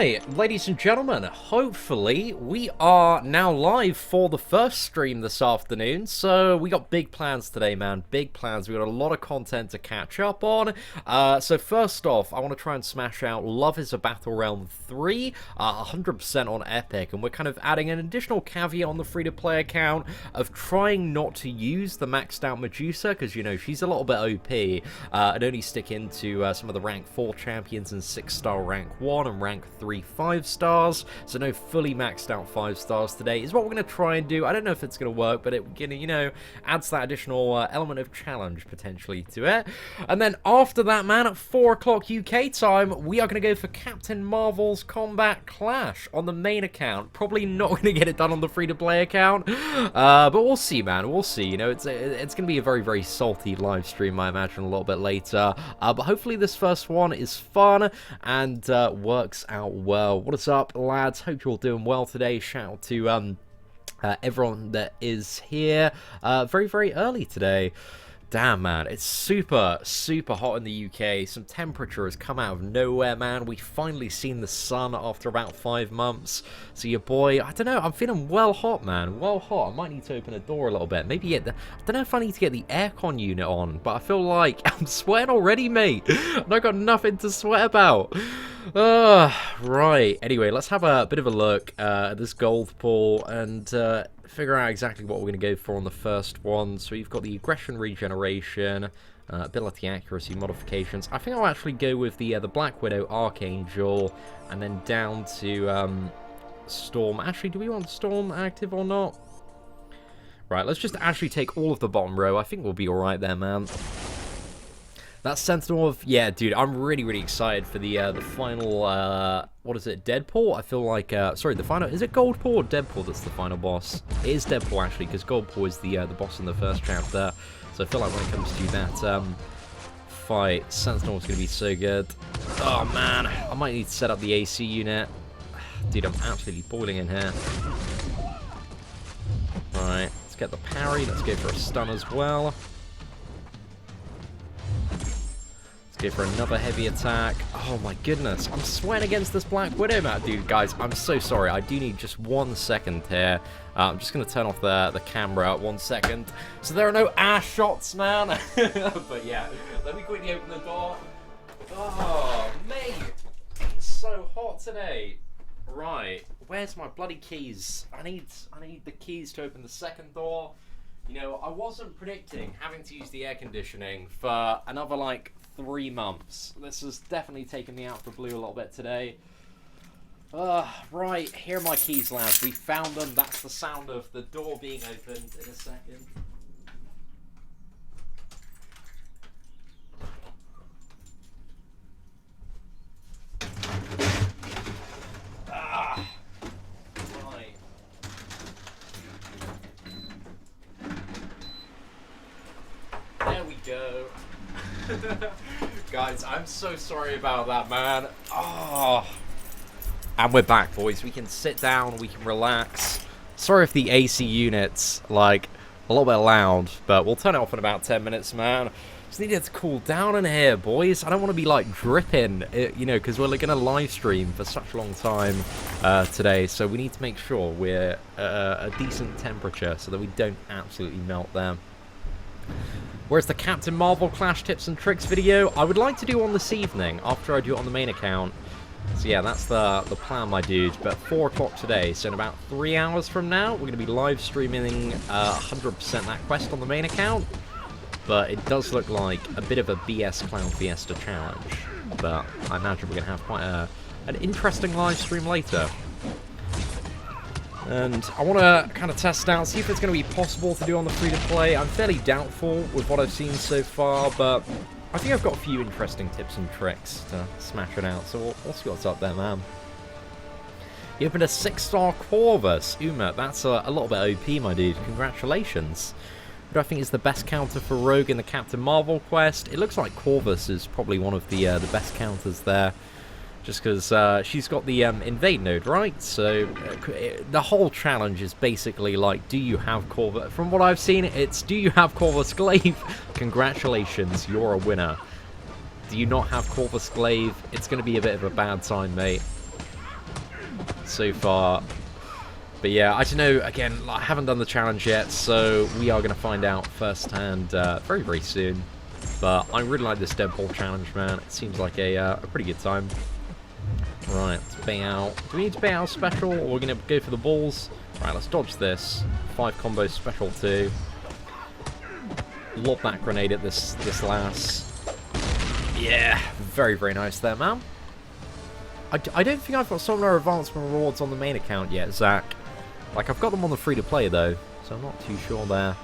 Right, ladies and gentlemen, hopefully we are now live for the first stream this afternoon. So we got big plans today, man. Big plans. We got a lot of content to catch up on. So first off, I want to try and smash out Love is a Battlerealm 3, 100% on Epic. And we're kind of adding an additional caveat on the free-to-play account of trying not to use the maxed out Medusa, because, you know, she's a little bit OP. And only stick into some of the rank 4 champions and 6-star rank 1 and rank 3 5 stars, so no fully maxed out 5 stars today is what we're going to try and do. I don't know if it's going to work, but it, you know, adds that additional element of challenge potentially to it. And then after that, man, at 4 o'clock UK time, we are going to go for Captain Marvel's Combat Clash on the main account. Probably not going to get it done on the free-to-play account, but we'll see, man. We'll see. You know, it's going to be a very, very salty live stream, I imagine, a little bit later. But hopefully this first one is fun and works out well. What is up, lads? Hope you're all doing well today. Shout out to everyone that is here very, very early today. Damn, man, it's super, super hot in the UK. Some temperature has come out of nowhere, man. We've finally seen the sun after about 5 months. So your boy, I don't know, I'm feeling well hot, man. Well hot. I might need to open a door a little bit. Maybe get the, I don't know if I need to get the aircon unit on, but I feel like I'm sweating already, mate. And I got nothing to sweat about. Right. Anyway, let's have a bit of a look at this gold pool and figure out exactly what we're going to go for on the first one. So you've got the aggression regeneration, ability accuracy modifications. I think I'll actually go with the Black Widow Archangel, and then down to Storm. Actually, do we want Storm active or not? Right, let's just actually take all of the bottom row. I think we'll be alright there, man. That Sentinel of... Yeah, dude, I'm really, really excited for the final... what is it? Deadpool? I feel like... sorry, the final... Is it Goldpool or Deadpool that's the final boss? It is Deadpool, actually, because Goldpool is the boss in the first chapter. So I feel like when it comes to that fight, Sentinel is going to be so good. Oh, man. I might need to set up the AC unit. Dude, I'm absolutely boiling in here. Alright, let's get the parry. Let's go for a stun as well. Go for another heavy attack. Oh my goodness, I'm sweating against this Black Widow map, dude. Guys, I'm so sorry. I do need just 1 second here. I'm just going to turn off the camera 1 second. So there are no ass shots, man. But yeah, let me quickly open the door. Oh, mate. It's so hot today. Right, where's my bloody keys? I need the keys to open the second door. You know, I wasn't predicting having to use the air conditioning for another, like, 3 months. This has definitely taken me out for blue a little bit today. Right, here are my keys, lads. We found them. That's the sound of the door being opened in a second. Right. There we go. Guys, I'm so sorry about that, man. Oh. And we're back, boys. We can sit down, we can relax. Sorry if the AC unit's, like, a little bit loud, but we'll turn it off in about 10 minutes, man. Just need it to cool down in here, boys. I don't want to be, like, dripping, you know, because we're going to live stream for such a long time today, so we need to make sure we're a decent temperature so that we don't absolutely melt there. Where's the Captain Marvel Clash tips and tricks video? I would like to do one this evening after I do it on the main account. So yeah, that's the plan, my dude. But 4 o'clock today, so in about 3 hours from now, we're going to be live streaming 100% that quest on the main account. But it does look like a bit of a BS Clown Fiesta challenge. But I imagine we're going to have quite an interesting live stream later. And I want to kind of test out, see if it's going to be possible to do on the free-to-play. I'm fairly doubtful with what I've seen so far, but I think I've got a few interesting tips and tricks to smash it out. So we'll see what's up there, man. You opened a 6-star Corvus. Uma, that's a little bit OP, my dude. Congratulations. Who do I think is the best counter for Rogue in the Captain Marvel quest? It looks like Corvus is probably one of the best counters there. Just because she's got the invade node, right? So the whole challenge is basically like, do you have Corvus? From what I've seen, it's do you have Corvus Glaive? Congratulations, you're a winner. Do you not have Corvus Glaive? It's going to be a bit of a bad time, mate. so far. But yeah, I don't know, again, I haven't done the challenge yet, so we are going to find out firsthand very, very soon. But I really like this Deadpool challenge, man. It seems like a pretty good time. Right, let's bait out. Do we need to bait out special, or we're going to go for the balls? Right, let's dodge this. 5 combo special 2. Lob that grenade at this lass. Yeah, very, very nice there, man. I don't think I've got some of our advancement rewards on the main account yet, Zach. Like, I've got them on the free-to-play, though, so I'm not too sure there.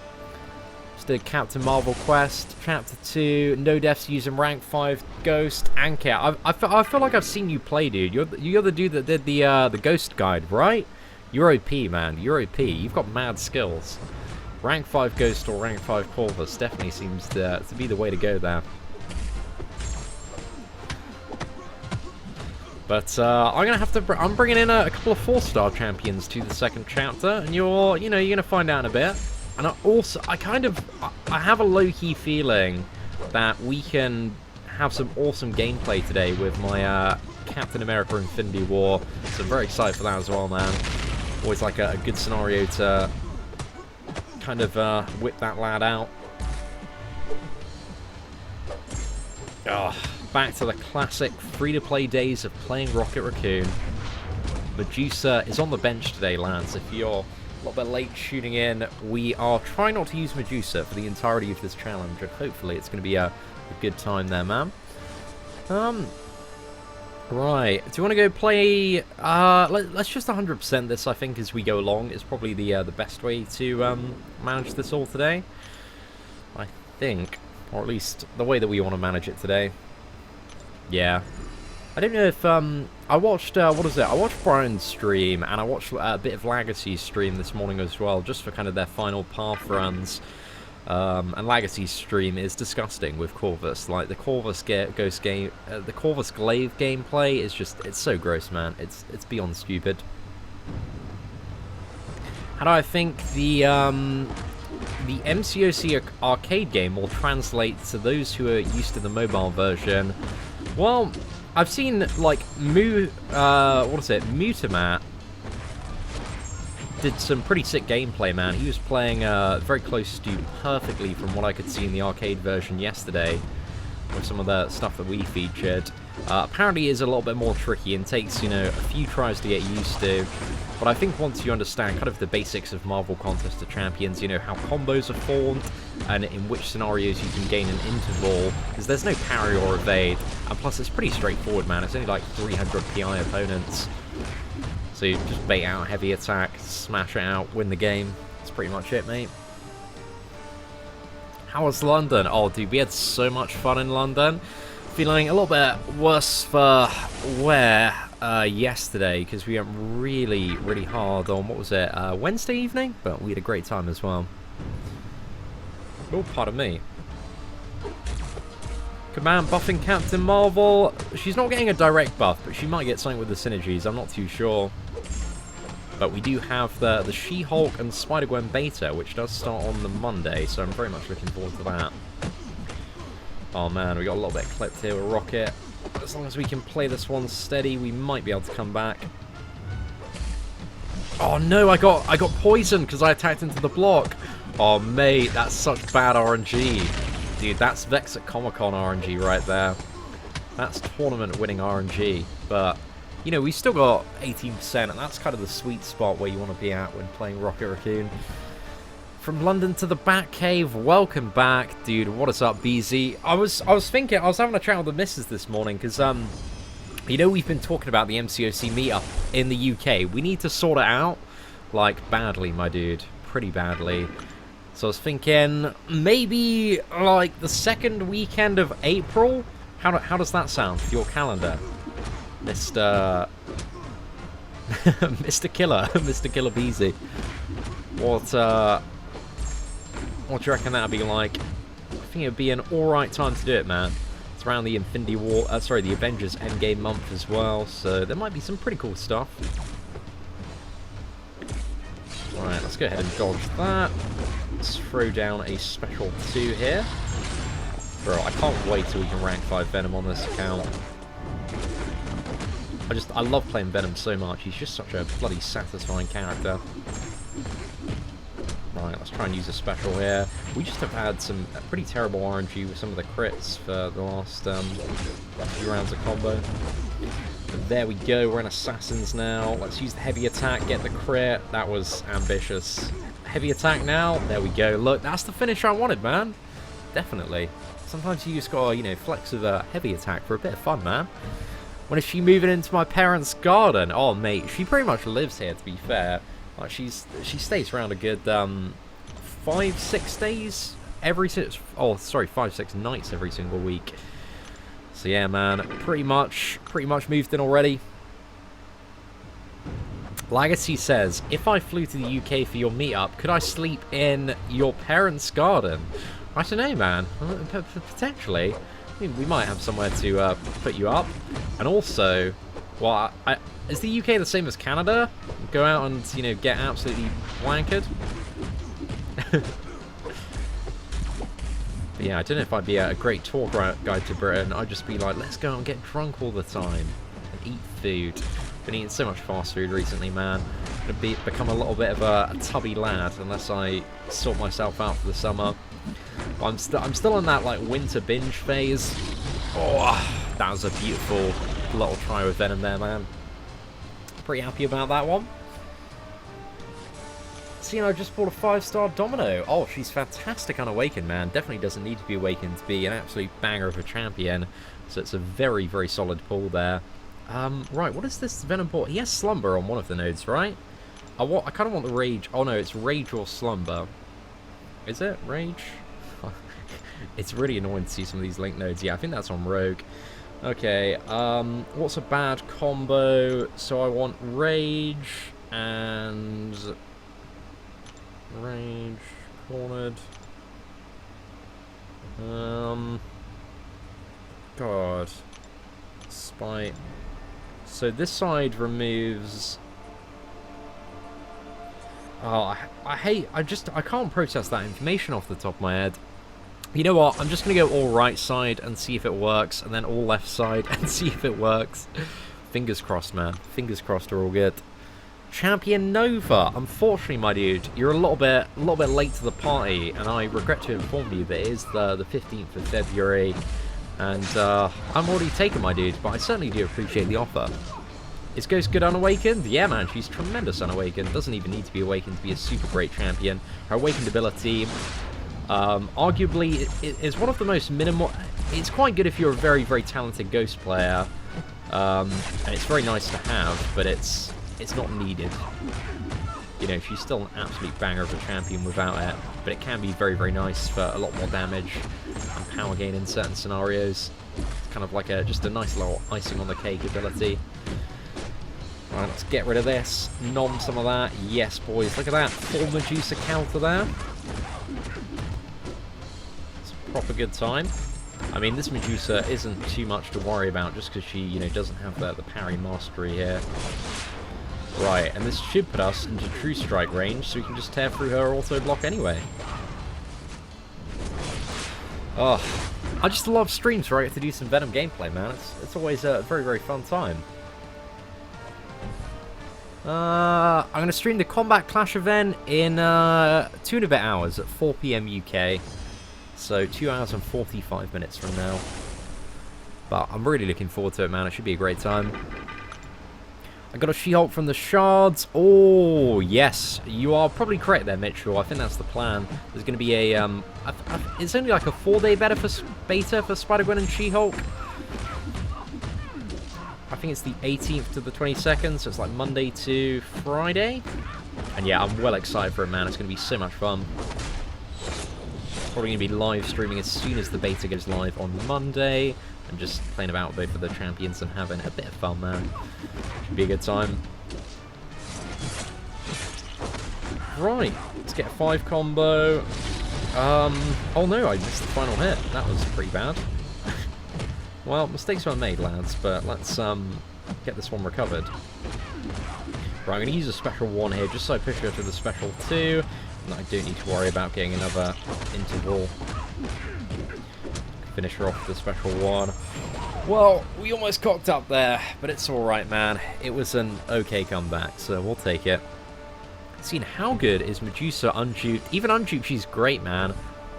Just did Captain Marvel quest, Chapter 2, no deaths using rank 5 Ghost, and Cat. I feel like I've seen you play, dude. You're the dude that did the Ghost guide, right? You're OP, man. You're OP. You've got mad skills. Rank 5 Ghost or rank 5 Corvus definitely seems to be the way to go there. But I'm bringing in a couple of 4-star champions to the second chapter, and you're gonna find out in a bit. And I have a low-key feeling that we can have some awesome gameplay today with my Captain America Infinity War. So I'm very excited for that as well, man. Always like a good scenario to kind of whip that lad out. Back to the classic free-to-play days of playing Rocket Raccoon. Medusa is on the bench today, lads. If you're a little bit late tuning in, we are trying not to use Medusa for the entirety of this challenge, and hopefully it's going to be a good time there, man. Right, do you want to go play... let's just 100% this, I think, as we go along. It's probably the best way to manage this all today. I think. Or at least the way that we want to manage it today. Yeah. I don't know if, I watched, what is it? I watched Brian's stream, and I watched a bit of Legacy's stream this morning as well, just for kind of their final path runs. And Legacy's stream is disgusting with Corvus. Like, the Corvus Ghost game, the Corvus Glaive gameplay is just, it's so gross, man. It's beyond stupid. How do I think the MCOC arcade game will translate to those who are used to the mobile version? Well, I've seen, like, Mutamat did some pretty sick gameplay, man. He was playing very close to perfectly from what I could see in the arcade version yesterday with some of the stuff that we featured. Apparently it is a little bit more tricky and takes, a few tries to get used to. But I think once you understand kind of the basics of Marvel Contest of Champions, how combos are formed, and in which scenarios you can gain an interval, because there's no parry or evade, and plus it's pretty straightforward, man. It's only like 300 PI opponents. So you just bait out heavy attack, smash it out, win the game. That's pretty much it, mate. How was London? Oh, dude, we had so much fun in London. Feeling a little bit worse for wear yesterday, because we went really, really hard on, what was it, Wednesday evening? But we had a great time as well. Oh, pardon me. Command buffing Captain Marvel. She's not getting a direct buff, but she might get something with the synergies. I'm not too sure. But we do have the She-Hulk and Spider-Gwen beta, which does start on the Monday, so I'm very much looking forward to that. Oh man, we got a little bit clipped here with Rocket. As long as we can play this one steady, we might be able to come back. Oh no, I got poisoned because I attacked into the block. Oh mate, that's such bad RNG. Dude, that's Vex at Comic-Con RNG right there. That's tournament-winning RNG. But, we still got 18%, and that's kind of the sweet spot where you want to be at when playing Rocket Raccoon. From London to the Batcave, welcome back. Dude, what is up, BZ? I was having a chat with the missus this morning, because, we've been talking about the MCOC meetup in the UK. We need to sort it out, like, badly, my dude. Pretty badly. So I was thinking, maybe, like, the second weekend of April? How does that sound for your calendar? Mr. Killer. Mr. Killer BZ. What do you reckon that'd be like? I think it'd be an alright time to do it, man. It's around the Infinity War, the Avengers Endgame month as well, so there might be some pretty cool stuff. Alright, let's go ahead and dodge that. Let's throw down a special 2 here. Bro, I can't wait till we can rank 5 Venom on this account. I love playing Venom so much. He's just such a bloody satisfying character. Right, let's try and use a special here. We just have had some pretty terrible RNG with some of the crits for the last few rounds of combo. But there we go, we're in Assassins now. Let's use the heavy attack, get the crit. That was ambitious. Heavy attack now, there we go. Look, that's the finish I wanted, man. Definitely. Sometimes you just gotta, you know, flex with a heavy attack for a bit of fun, man. When is she moving into my parents' garden? Oh, mate, she pretty much lives here, to be fair. Like, she stays around a good 5-6 days every 5-6 nights every single week. So yeah, man, pretty much moved in already. Legacy says, if I flew to the UK for your meetup, could I sleep in your parents' garden? I don't know, man. Potentially. I mean, we might have somewhere to put you up. And also, well, is the UK the same as Canada? Go out and, you know, get absolutely wankered? But yeah, I don't know if I'd be a great tour guide to Britain. I'd just be like, let's go and get drunk all the time and eat food. Been eating so much fast food recently, man. Gonna become a little bit of a tubby lad unless I sort myself out for the summer. But I'm still in that like winter binge phase. Oh, that was a beautiful little try with Venom there, man. Pretty happy about that one. So, you know, I just bought a 5-star Domino. Oh, she's fantastic unawakened, man. Definitely doesn't need to be awakened to be an absolute banger of a champion. So it's a very, very solid pull there. Right, what is this Venom port? He has Slumber on one of the nodes, right? I kind of want the Rage. Oh, no, it's Rage or Slumber. Is it? Rage? It's really annoying to see some of these link nodes. Yeah, I think that's on Rogue. Okay, what's a bad combo? So I want Rage and... Rage, cornered. God. Spite. So this side removes... Oh, I can't process that information off the top of my head. You know what? I'm just going to go all right side and see if it works, and then all left side and see if it works. Fingers crossed, man. Fingers crossed are all good. Champion Nova. Unfortunately, my dude, you're a little bit late to the party, and I regret to inform you that it is the 15th of February, and I'm already taken, my dude, but I certainly do appreciate the offer. Is Ghost good unawakened? Yeah, man, she's tremendous unawakened. Doesn't even need to be awakened to be a super great champion. Her awakened ability, arguably, is one of the most minimal... It's quite good if you're a very, very talented Ghost player, and it's very nice to have, but it's not needed. You know, she's still an absolute banger of a champion without it, but it can be very, very nice for a lot more damage and power gain in certain scenarios. It's kind of like just a nice little icing on the cake ability. Right, let's get rid of this. Nom some of that. Yes, boys. Look at that. Full Medusa counter there. It's a proper good time. I mean, this Medusa isn't too much to worry about just because she, you know, doesn't have the parry mastery here. Right, and this should put us into true strike range, so we can just tear through her auto block anyway. Oh, I just love streams where I get to do some Venom gameplay, man. It's always a very, very fun time. I'm going to stream the Combat Clash event in 2 and a bit hours at 4 PM UK. So 2 hours and 45 minutes from now. But I'm really looking forward to it, man. It should be a great time. I got a She-Hulk from the Shards. Oh, yes. You are probably correct there, Mitchell. I think that's the plan. There's going to be a... it's only like a 4-day beta for Spider-Gwen and She-Hulk. I think it's the 18th to the 22nd, so it's like Monday to Friday. And yeah, I'm well excited for it, man. It's going to be so much fun. Probably going to be live streaming as soon as the beta goes live on Monday. And just playing about with both of the champions and having a bit of fun, man. Should be a good time. Right, let's get a 5 combo. Oh no, I missed the final hit. That was pretty bad. Well, mistakes were made, lads, but let's get this one recovered. Right, I'm going to use a special 1 here, just so I push her to the special 2, and I don't need to worry about getting another interval. Finish her off with the special 1. Well, we almost cocked up there, but it's alright, man. It was an okay comeback, so we'll take it. Seeing how good is Medusa unduped? Even unduped, she's great, man.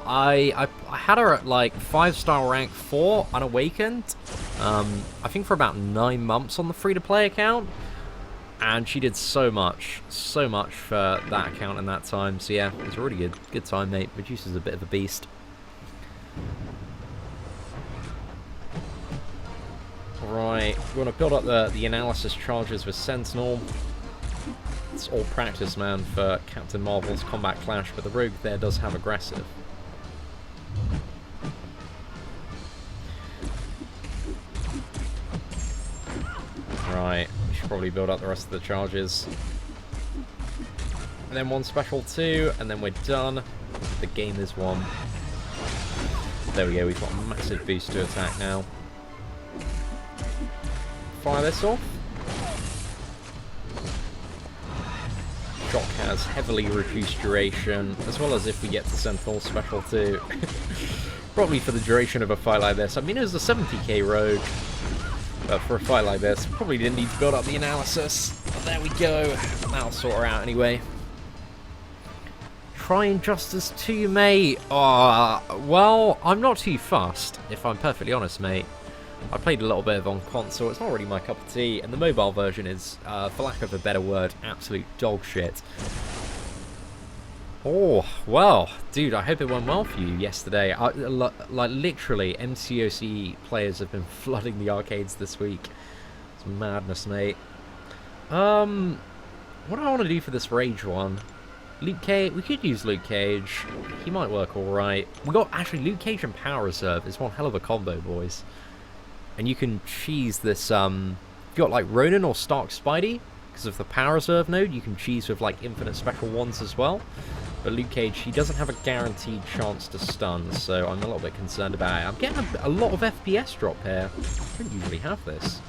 I had her at like 5-star rank 4 unawakened. I think for about 9 months on the free-to-play account. And she did so much for that account in that time. So yeah, it was a really good time, mate. Medusa's a bit of a beast. Right, we want to build up the analysis charges with Sentinel. It's all practice, man, for Captain Marvel's Combat Clash, but the Rogue there does have aggressive. Right, we should probably build up the rest of the charges. And then 1 special 2, and then we're done. The game is won. There we go, we've got a massive boost to attack now. Fire this off. Shock has heavily reduced duration, as well as if we get to Sentinel Special 2. Probably for the duration of a fight like this. I mean, it was a 70k rogue, but for a fight like this, probably didn't need to build up the analysis. But there we go. That'll sort her out anyway. Try Injustice 2, mate. Well, I'm not too fussed, if I'm perfectly honest, mate. I played a little bit of on console, it's not really my cup of tea, and the mobile version is, for lack of a better word, absolute dog shit. Oh, well, dude, I hope it went well for you yesterday. Like, literally, MCOC players have been flooding the arcades this week. It's madness, mate. What do I want to do for this Rage one? Luke Cage, we could use Luke Cage. He might work alright. We got, actually, Luke Cage and Power Reserve is one hell of a combo, boys. And you can cheese this, you got like Ronin or Stark Spidey, because of the Power Reserve node, you can cheese with like infinite special ones as well. But Luke Cage, he doesn't have a guaranteed chance to stun, so I'm a little bit concerned about it. I'm getting a lot of FPS drop here. I don't usually have this.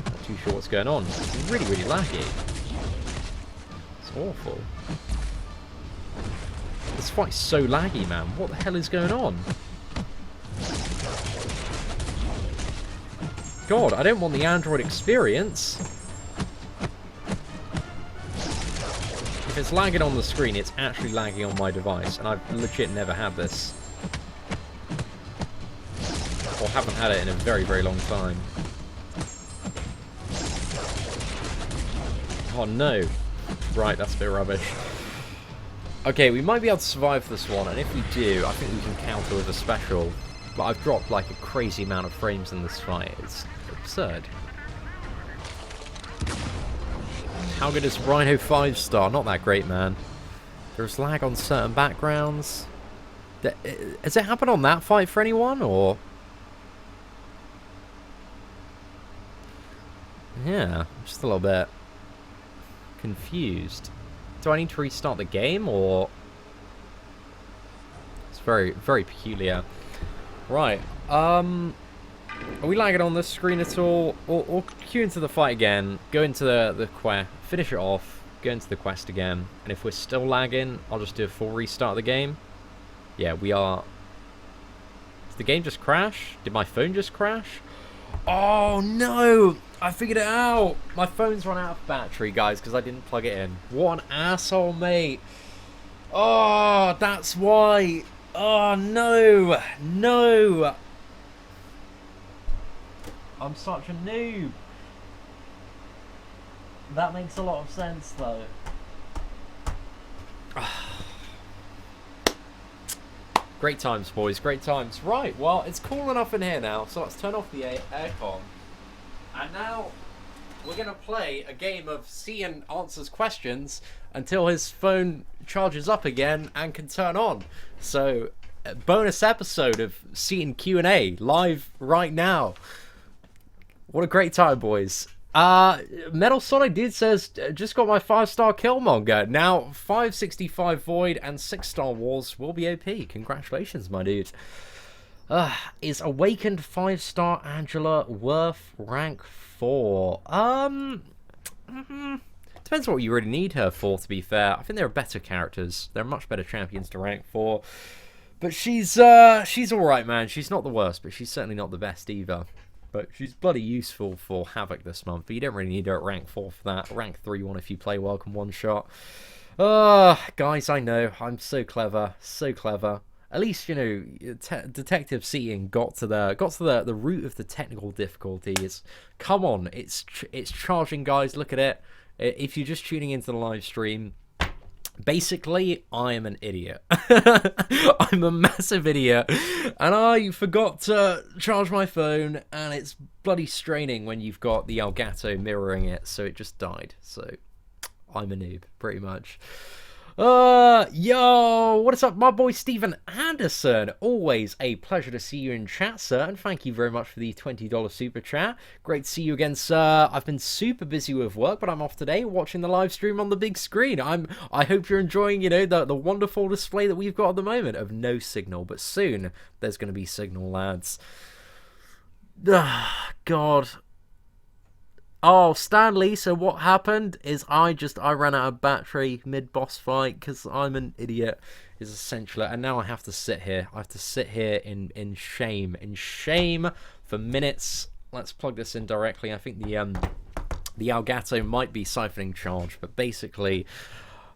Not too sure what's going on. It's really, really laggy. It's awful. This fight's so laggy, man. What the hell is going on? God, I don't want the Android experience. If it's lagging on the screen, it's actually lagging on my device, and I've legit never had this. Or haven't had it in a very, very long time. Oh no. Right, that's a bit rubbish. Okay, we might be able to survive this one, and if we do, I think we can counter with a special. But I've dropped like a crazy amount of frames in this fight. It's absurd. How good is Rhino 5-star? Not that great, man. There's lag on certain backgrounds. Has it happened on that fight for anyone, or? Yeah, just a little bit confused. Do I need to restart the game, or? It's very, very peculiar. Right, are we lagging on this screen at all? Or queue into the fight again, go into the quest, finish it off, go into the quest again, and if we're still lagging, I'll just do a full restart of the game. Yeah, we are. Did the game just crash? Did my phone just crash? Oh no! I figured it out! My phone's run out of battery, guys, because I didn't plug it in. What an asshole, mate! Oh, that's why! Oh no! No! I'm such a noob. That makes a lot of sense though. Great times, boys, great times. Right, well, it's cool enough in here now, so let's turn off the aircon. And now we're going to play a game of Seatin answers questions until his phone charges up again and can turn on. So, a bonus episode of Seatin Q&A live right now. What a great time, boys. Metal Sonic Dude says, just got my 5-star Killmonger. Now, 565 Void and 6-star Wars will be OP. Congratulations, my dude. Is Awakened 5-star Angela worth rank 4? Depends what you really need her for, to be fair. I think there are better characters. There are much better champions to rank 4. But she's alright, man. She's not the worst, but she's certainly not the best either. But she's bloody useful for Havoc this month, but you don't really need her at rank 4 for that. Rank 3 one if you play well can one-shot. Guys, I know, I'm so clever, so clever. At least, you know, Detective Seatin got to the root of the technical difficulties. Come on, it's charging, guys. Look at it. If you're just tuning into the live stream, basically, I am an idiot. I'm a massive idiot, and I forgot to charge my phone, and it's bloody straining when you've got the Elgato mirroring it, so it just died. So I'm a noob, pretty much. Yo, what is up, my boy Steven Anderson? Always a pleasure to see you in chat, sir, and thank you very much for the $20 super chat. Great to see you again, sir. I've been super busy with work, but I'm off today watching the live stream on the big screen. I hope you're enjoying, you know, the wonderful display that we've got at the moment of no signal, but soon there's going to be signal, lads. God. Oh, Stanley, so what happened is I ran out of battery mid-boss fight because I'm an idiot, is essentially, and now I have to sit here. I have to sit here in shame for minutes. Let's plug this in directly. I think the Elgato might be siphoning charge, but basically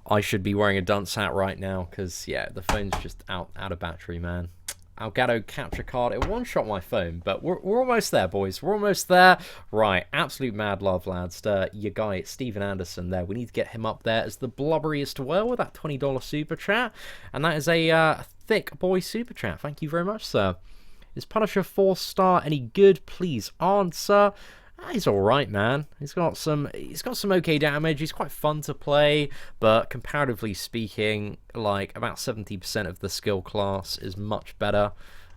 I should be wearing a dunce hat right now because, yeah, the phone's just out of battery, man. Elgato capture card. It one-shot my phone, but we're almost there, boys. We're almost there. Right, absolute mad love, lads. Your guy, Steven Anderson there. We need to get him up there as the blubberiest well with that $20 super chat. And that is a thick boy super chat. Thank you very much, sir. Is Punisher 4-star any good? Please answer. He's all right, man. He's got some okay damage. He's quite fun to play, but comparatively speaking, like about 70% of the skill class is much better.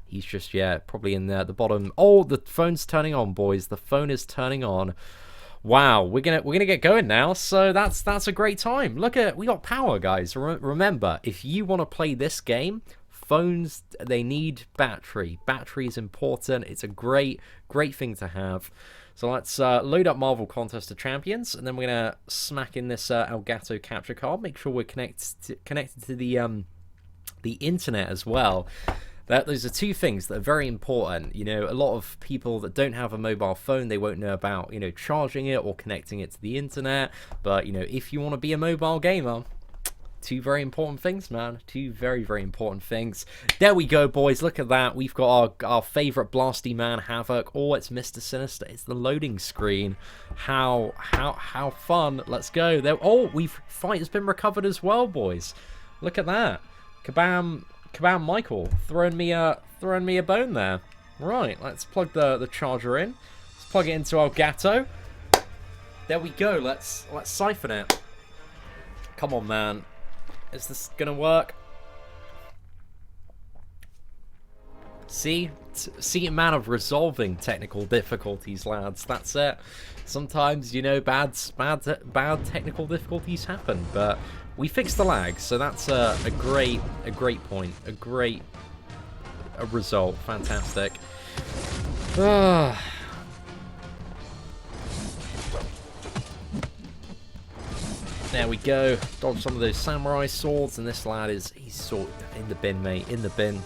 He's just, yeah, probably in there at the bottom. Oh, the phone's turning on, boys. The phone is turning on. Wow, we're gonna get going now. So that's a great time. Look we got power, guys. Remember, if you want to play this game, phones, they need battery. Battery is important. It's a great thing to have. So let's load up Marvel Contest of Champions, and then we're going to smack in this Elgato capture card. Make sure we're connected to the internet as well. Those are two things that are very important. You know, a lot of people that don't have a mobile phone, they won't know about, you know, charging it or connecting it to the internet. But, you know, if you want to be a mobile gamer, two very important things, man. Two very important things. There we go, boys. Look at that. We've got our favorite blasty man, Havoc. Oh, it's Mr. Sinister. It's the loading screen. How fun. Let's go. There. Oh, fight has been recovered as well, boys. Look at that. Kabam Michael throwing me a bone there. Right, let's plug the charger in. Let's plug it into Elgato. There we go. Let's siphon it. Come on, man. Is this gonna work? See a man of resolving technical difficulties, lads. That's it. Sometimes, you know, bad technical difficulties happen, but we fixed the lag, so that's a great point, a result. Fantastic. There we go. Dodge some of those samurai swords, and this lad he's sort of in the bin, mate. In the bin.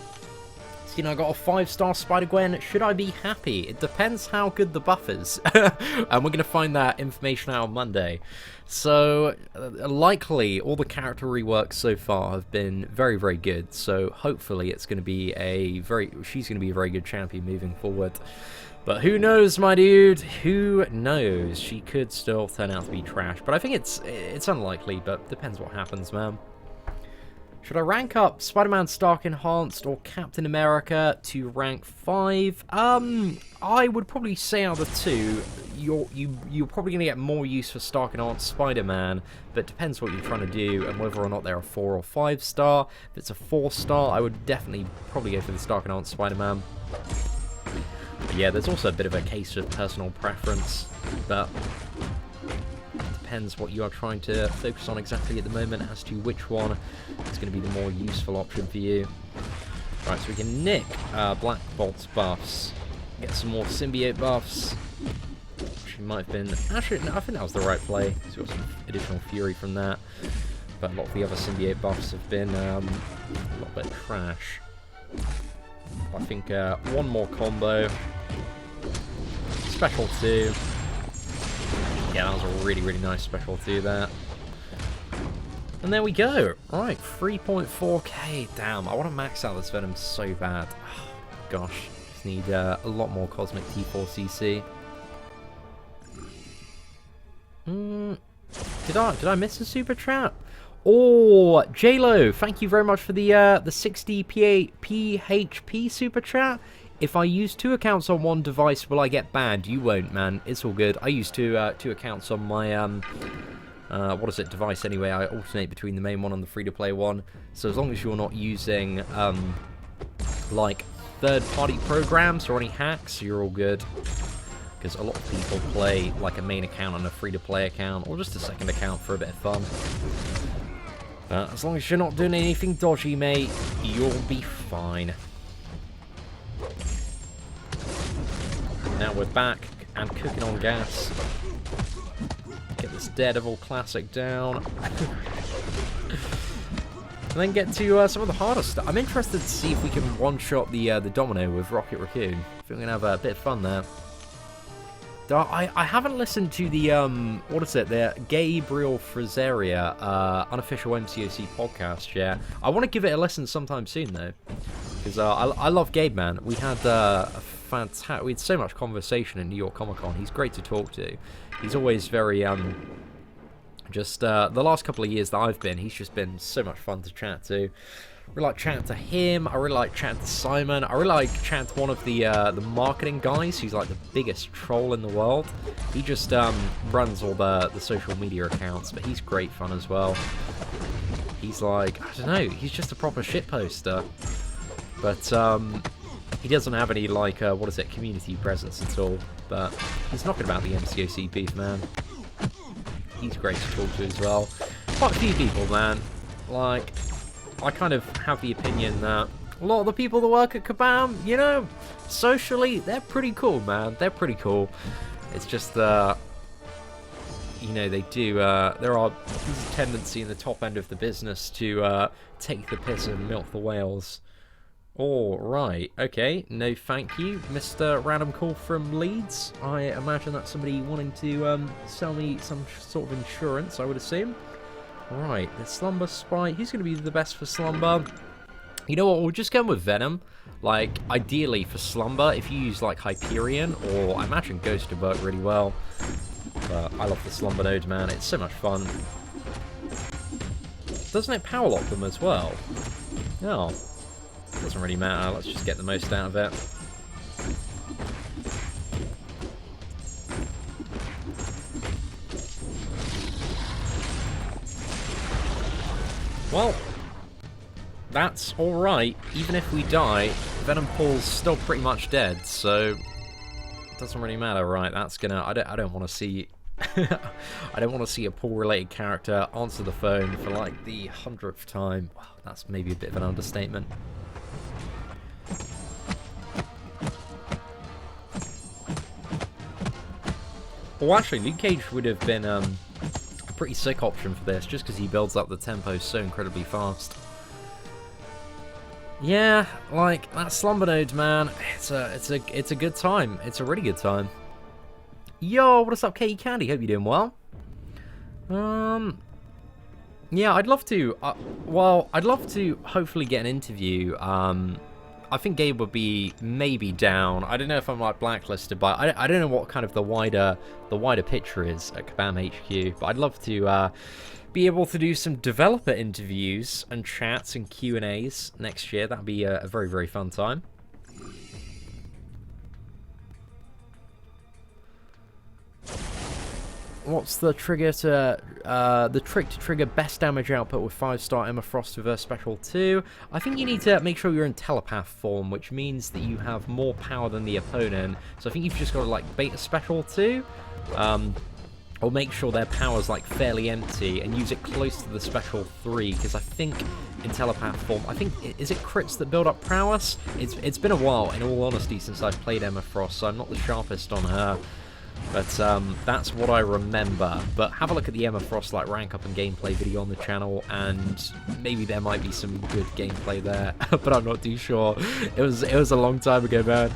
So, you know, I got a 5-star Spider-Gwen. Should I be happy? It depends how good the buff is. And we're going to find that information out on Monday. So, likely, all the character reworks so far have been very good. So, hopefully, it's going to be she's going to be a very good champion moving forward. But who knows, my dude? Who knows? She could still turn out to be trash. But I think it's unlikely, but depends what happens, man. Should I rank up Spider-Man Stark Enhanced or Captain America to rank 5? I would probably say out of the two, you're probably going to get more use for Stark Enhanced Spider-Man, but it depends what you're trying to do and whether or not they're a 4 or 5-star. If it's a 4-star, I would definitely probably go for the Stark Enhanced Spider-Man. But yeah, there's also a bit of a case of personal preference, but it depends what you are trying to focus on exactly at the moment as to which one is going to be the more useful option for you. Right, so we can nick Black Bolt's buffs, get some more symbiote buffs. She might have been... Actually, no, I think that was the right play. So we got some additional fury from that, but a lot of the other symbiote buffs have been a lot bit trash. I think one more combo. special 2. Yeah, that was a really, really nice special 2 there. And there we go. Right, 3.4k. Damn, I want to max out this Venom so bad. Oh, gosh, just need a lot more Cosmic T4CC. Did I miss a super chat? Oh, JLo, thank you very much for the 60 PHP super chat. If I use 2 accounts on one device, will I get banned? You won't, man. It's all good. I use two accounts on my what is it, device anyway. I alternate between the main one and the free-to-play one. So as long as you're not using like third-party programs or any hacks, you're all good. Because a lot of people play like a main account and a free-to-play account, or just a second account for a bit of fun. But as long as you're not doing anything dodgy, mate, you'll be fine. Now we're back and cooking on gas. Get this Daredevil classic down. And then get to some of the harder stuff. I'm interested to see if we can one-shot the Domino with Rocket Raccoon. I think we're going to have a bit of fun there. I haven't listened to the, what is it, the Gabriel Frizeria unofficial MCOC podcast yet. I want to give it a listen sometime soon, though. Because I love Gabe, man. We had we had so much conversation in New York Comic Con. He's great to talk to. He's always very, just, the last couple of years that I've been, he's just been so much fun to chat to. I really like chatting to him. I really like chatting to Simon. I really like chatting to one of the marketing guys who's like the biggest troll in the world. He just runs all the social media accounts, but he's great fun as well. He's like, I don't know, he's just a proper shitposter. But he doesn't have any like, what is it, community presence at all. But he's knocking about the MCOC beef, man. He's great to talk to as well. Quite a few people, man. Like, I kind of have the opinion that a lot of the people that work at Kabam, you know, socially, they're pretty cool, man. They're pretty cool. It's just, you know, they do, there's a tendency in the top end of the business to take the piss and milk the whales. All right, okay, no thank you, Mr. Random Call from Leeds. I imagine that's somebody wanting to sell me some sort of insurance, I would assume. Right, the Slumber Sprite. Who's going to be the best for Slumber? You know what, we'll just go with Venom. Like, ideally for Slumber, if you use, like, Hyperion, or I imagine Ghost would work really well. But I love the Slumber node, man. It's so much fun. Doesn't it power lock them as well? No. Doesn't really matter. Let's just get the most out of it. Well, that's alright. Even if we die, Venom Paul's still pretty much dead, so it doesn't really matter, right? That's gonna... I don't want to see... I don't want to see a Paul-related character answer the phone for, like, the 100th time. Wow, that's maybe a bit of an understatement. Well, actually, Luke Cage would have been, a pretty sick option for this, just because he builds up the tempo so incredibly fast. Yeah, like that Slumber node, man. It's a good time. It's a really good time. Yo, what is up, Katie Candy? Hope you're doing well. Yeah, I'd love to. Well, I'd love to hopefully get an interview. I think Gabe would be maybe down. I don't know if I'm like blacklisted, but I don't know what kind of the wider picture is at Kabam HQ. But I'd love to be able to do some developer interviews and chats and Q&As next year. That'd be a very, very fun time. What's the trigger to the trick to trigger best damage output with 5-star Emma Frost reverse special 2? I think you need to make sure you're in telepath form, which means that you have more power than the opponent. So I think you've just got to like bait a special 2, or make sure their power's like fairly empty and use it close to the special 3. Because I think in telepath form, I think is it crits that build up prowess? It's been a while, in all honesty, since I've played Emma Frost, so I'm not the sharpest on her. But that's what I remember. But have a look at the Emma Frost like rank up and gameplay video on the channel, and maybe there might be some good gameplay there. But I'm not too sure. It was a long time ago, man.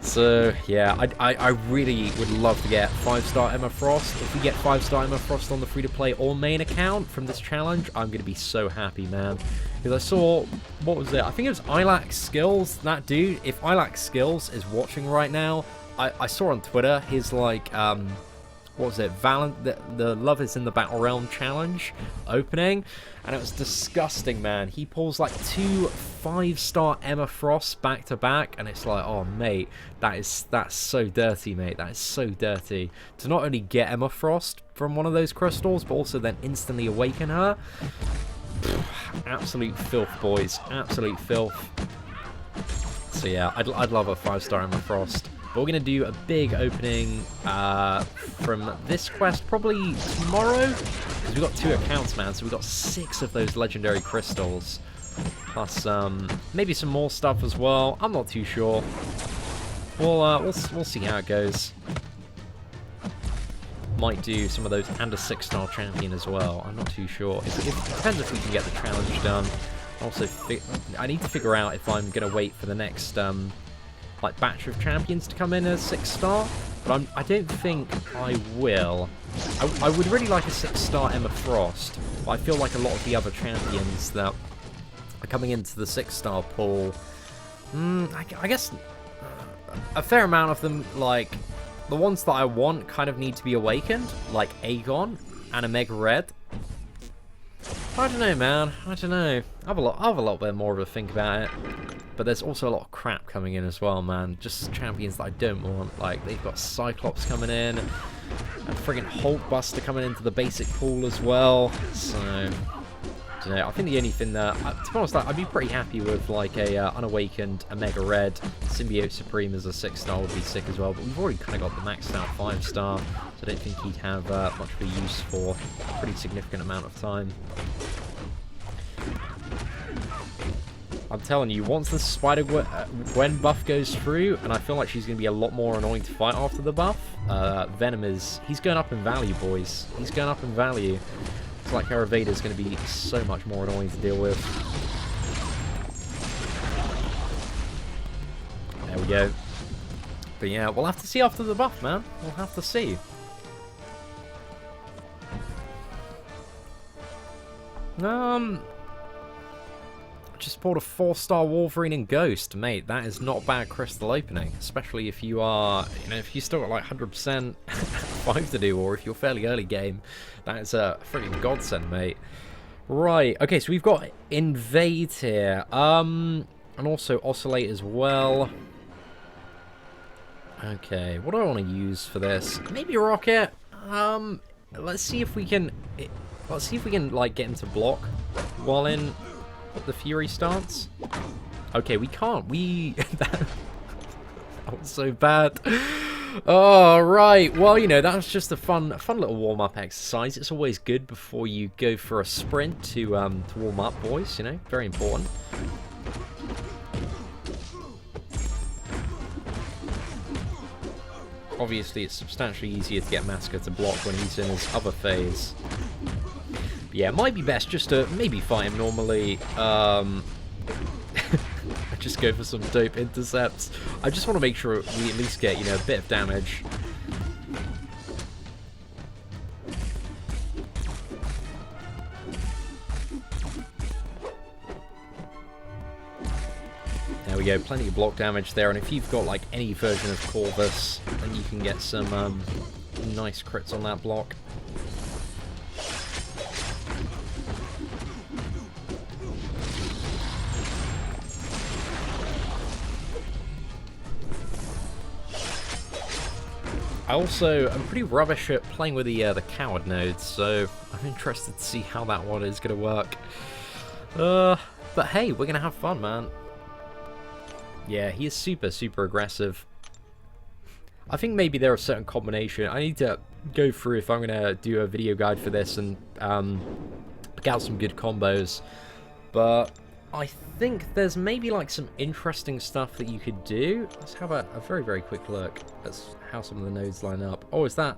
So, yeah, I really would love to get 5-star Emma Frost. If we get 5-star Emma Frost on the free-to-play or main account from this challenge, I'm going to be so happy, man. Because I saw, what was it? I think it was Ilax Skills, that dude. If Ilax Skills is watching right now, I saw on Twitter his, like, what was it? The Love is in the Battlerealm challenge opening, and it was disgusting, man. He pulls like 2 5-star Emma Frosts back to back, and it's like, oh mate, that's so dirty, mate. That is so dirty. To not only get Emma Frost from one of those crystals, but also then instantly awaken her. Absolute filth, boys. Absolute filth. So yeah, I'd love a 5-star Emma Frost. But we're going to do a big opening from this quest probably tomorrow. Because we've got 2 accounts, man. So we've got 6 of those legendary crystals. Plus maybe some more stuff as well. I'm not too sure. We'll see how it goes. Might do some of those and a 6-star champion as well. I'm not too sure. It depends if we can get the challenge done. Also, I need to figure out if I'm going to wait for the next... like batch of champions to come in as 6-star, but I don't think I will. I would really like a 6-star Emma Frost, but I feel like a lot of the other champions that are coming into the 6-star pool, I guess a fair amount of them, like the ones that I want, kind of need to be awakened, like Aegon and a Mega Red. I don't know, man. I don't know. I have a lot bit more of a think about it. But there's also a lot of crap coming in as well, man. Just champions that I don't want. Like, they've got Cyclops coming in, and friggin' Hulkbuster coming into the basic pool as well. So, I don't know. I think the only thing that, to be honest, I'd be pretty happy with, like, a Unawakened, a Mega Red, Symbiote Supreme as a 6-star would be sick as well. But we've already kind of got the maxed out 5-star, so I don't think he'd have much of a use for a pretty significant amount of time. I'm telling you, once the Spider-Gwen buff goes through, and I feel like she's going to be a lot more annoying to fight after the buff, Venom he's going up in value, boys. He's going up in value. It's like her Evader's going to be so much more annoying to deal with. There we go. But yeah, we'll have to see after the buff, man. We'll have to see. Just bought a 4-star Wolverine and Ghost, mate. That is not a bad crystal opening, especially if you are, if you still got like 100% 5 to do, or if you're fairly early game. That is a freaking godsend, mate. Right, okay, so we've got Invade here, and also Oscillate as well. Okay, what do I want to use for this? Maybe Rocket. Let's see if we can. Like get him to block while in the Fury stance. Okay, we can't. That was so bad. Oh, right. Well, that was just a fun little warm-up exercise. It's always good before you go for a sprint to warm up, boys. Very important. Obviously, it's substantially easier to get Massacre to block when he's in his other phase. But yeah, it might be best just to maybe fight him normally. Just go for some dope intercepts. I just want to make sure we at least get, a bit of damage. There we go, plenty of block damage there, and if you've got like any version of Corvus, then you can get some nice crits on that block. I'm pretty rubbish at playing with the coward nodes, so I'm interested to see how that one is going to work. But hey, we're going to have fun, man. Yeah, he is super, super aggressive. I think maybe there are certain combination. I need to go through if I'm going to do a video guide for this and pick out some good combos. But I think there's maybe like some interesting stuff that you could do. Let's have a very, very quick look at how some of the nodes line up. Oh, is that...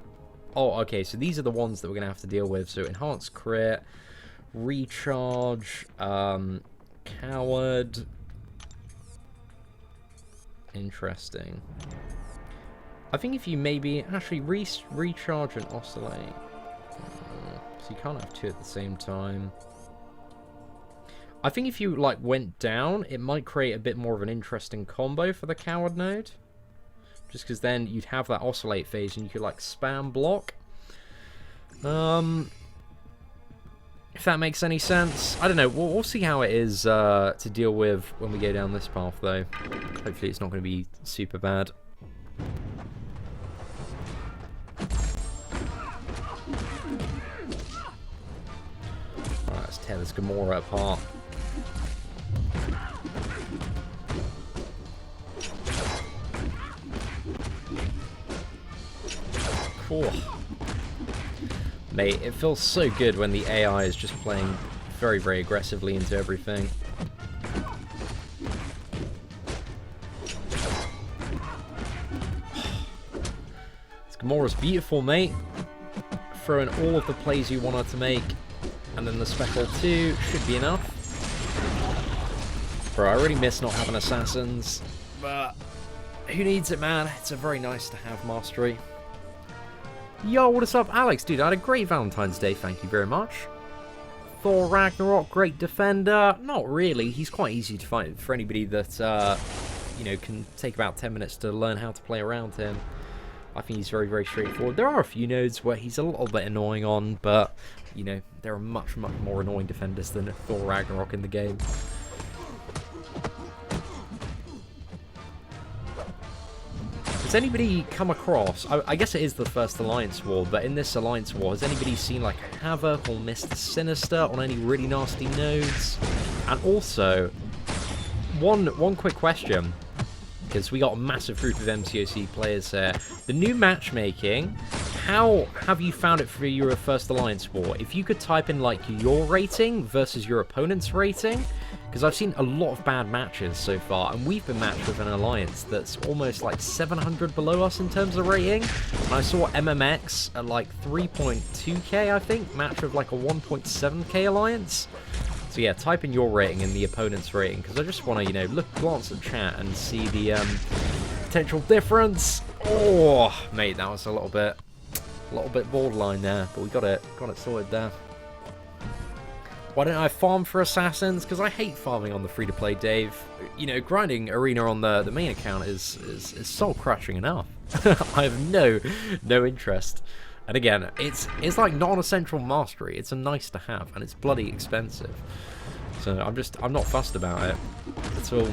Oh, okay, so these are the ones that we're going to have to deal with. So Enhanced Crit, Recharge, Coward... Interesting. I think if you maybe actually recharge and oscillate. So you can't have two at the same time. I think if you like went down, it might create a bit more of an interesting combo for the coward node. Just because then you'd have that oscillate phase and you could like spam block. If that makes any sense. I don't know. We'll see how it is to deal with when we go down this path though. Hopefully it's not going to be super bad. Alright, let's tear this Gamora apart. Cool. Mate, it feels so good when the AI is just playing very, very aggressively into everything. This Gamora's beautiful, mate. Throw in all of the plays you want her to make, and then the Speckle 2 should be enough. Bro, I really miss not having assassins, but who needs it, man? It's a very nice to have mastery. Yo, what is up, Alex? Dude, I had a great Valentine's Day, thank you very much. Thor Ragnarok, great defender. Not really, he's quite easy to fight for anybody that, you know, can take about 10 minutes to learn how to play around him. I think he's very, very straightforward. There are a few nodes where he's a little bit annoying on, but, you know, there are much, much more annoying defenders than Thor Ragnarok in the game. Has anybody come across, I guess it is the first Alliance War, but in this Alliance War, has anybody seen like Havoc or Mr. Sinister on any really nasty nodes? And also, one quick question, because we got a massive group of MCOC players here. The new matchmaking, how have you found it for your first Alliance War? If you could type in like your rating versus your opponent's rating, because I've seen a lot of bad matches so far, and we've been matched with an alliance that's almost like 700 below us in terms of rating. And I saw MMX at like 3.2k, I think, match with like a 1.7k alliance. So yeah, type in your rating and the opponent's rating, because I just want to, you know, glance at chat and see the potential difference. Oh, mate, that was a little bit borderline there, but we got it sorted there. Why don't I farm for assassins? Because I hate farming on the free-to-play, Dave. You know, grinding arena on the main account is soul-crushing enough. I have no interest. And again, it's like not an essential mastery. It's a nice to have, and it's bloody expensive. So I'm not fussed about it at all.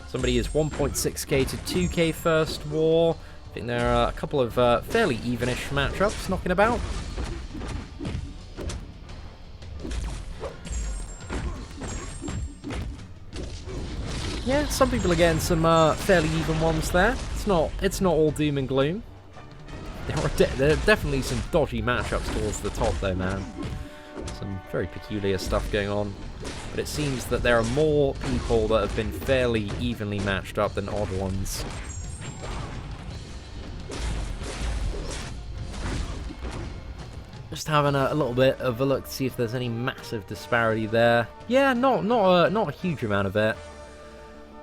Somebody is 1.6k to 2k first war. I think there are a couple of fairly evenish matchups knocking about. Yeah, some people are getting some fairly even ones there. It's not all doom and gloom. There are definitely some dodgy matchups towards the top though, man. Some very peculiar stuff going on. But it seems that there are more people that have been fairly evenly matched up than odd ones. Just having a little bit of a look to see if there's any massive disparity there. Yeah, not a huge amount of it.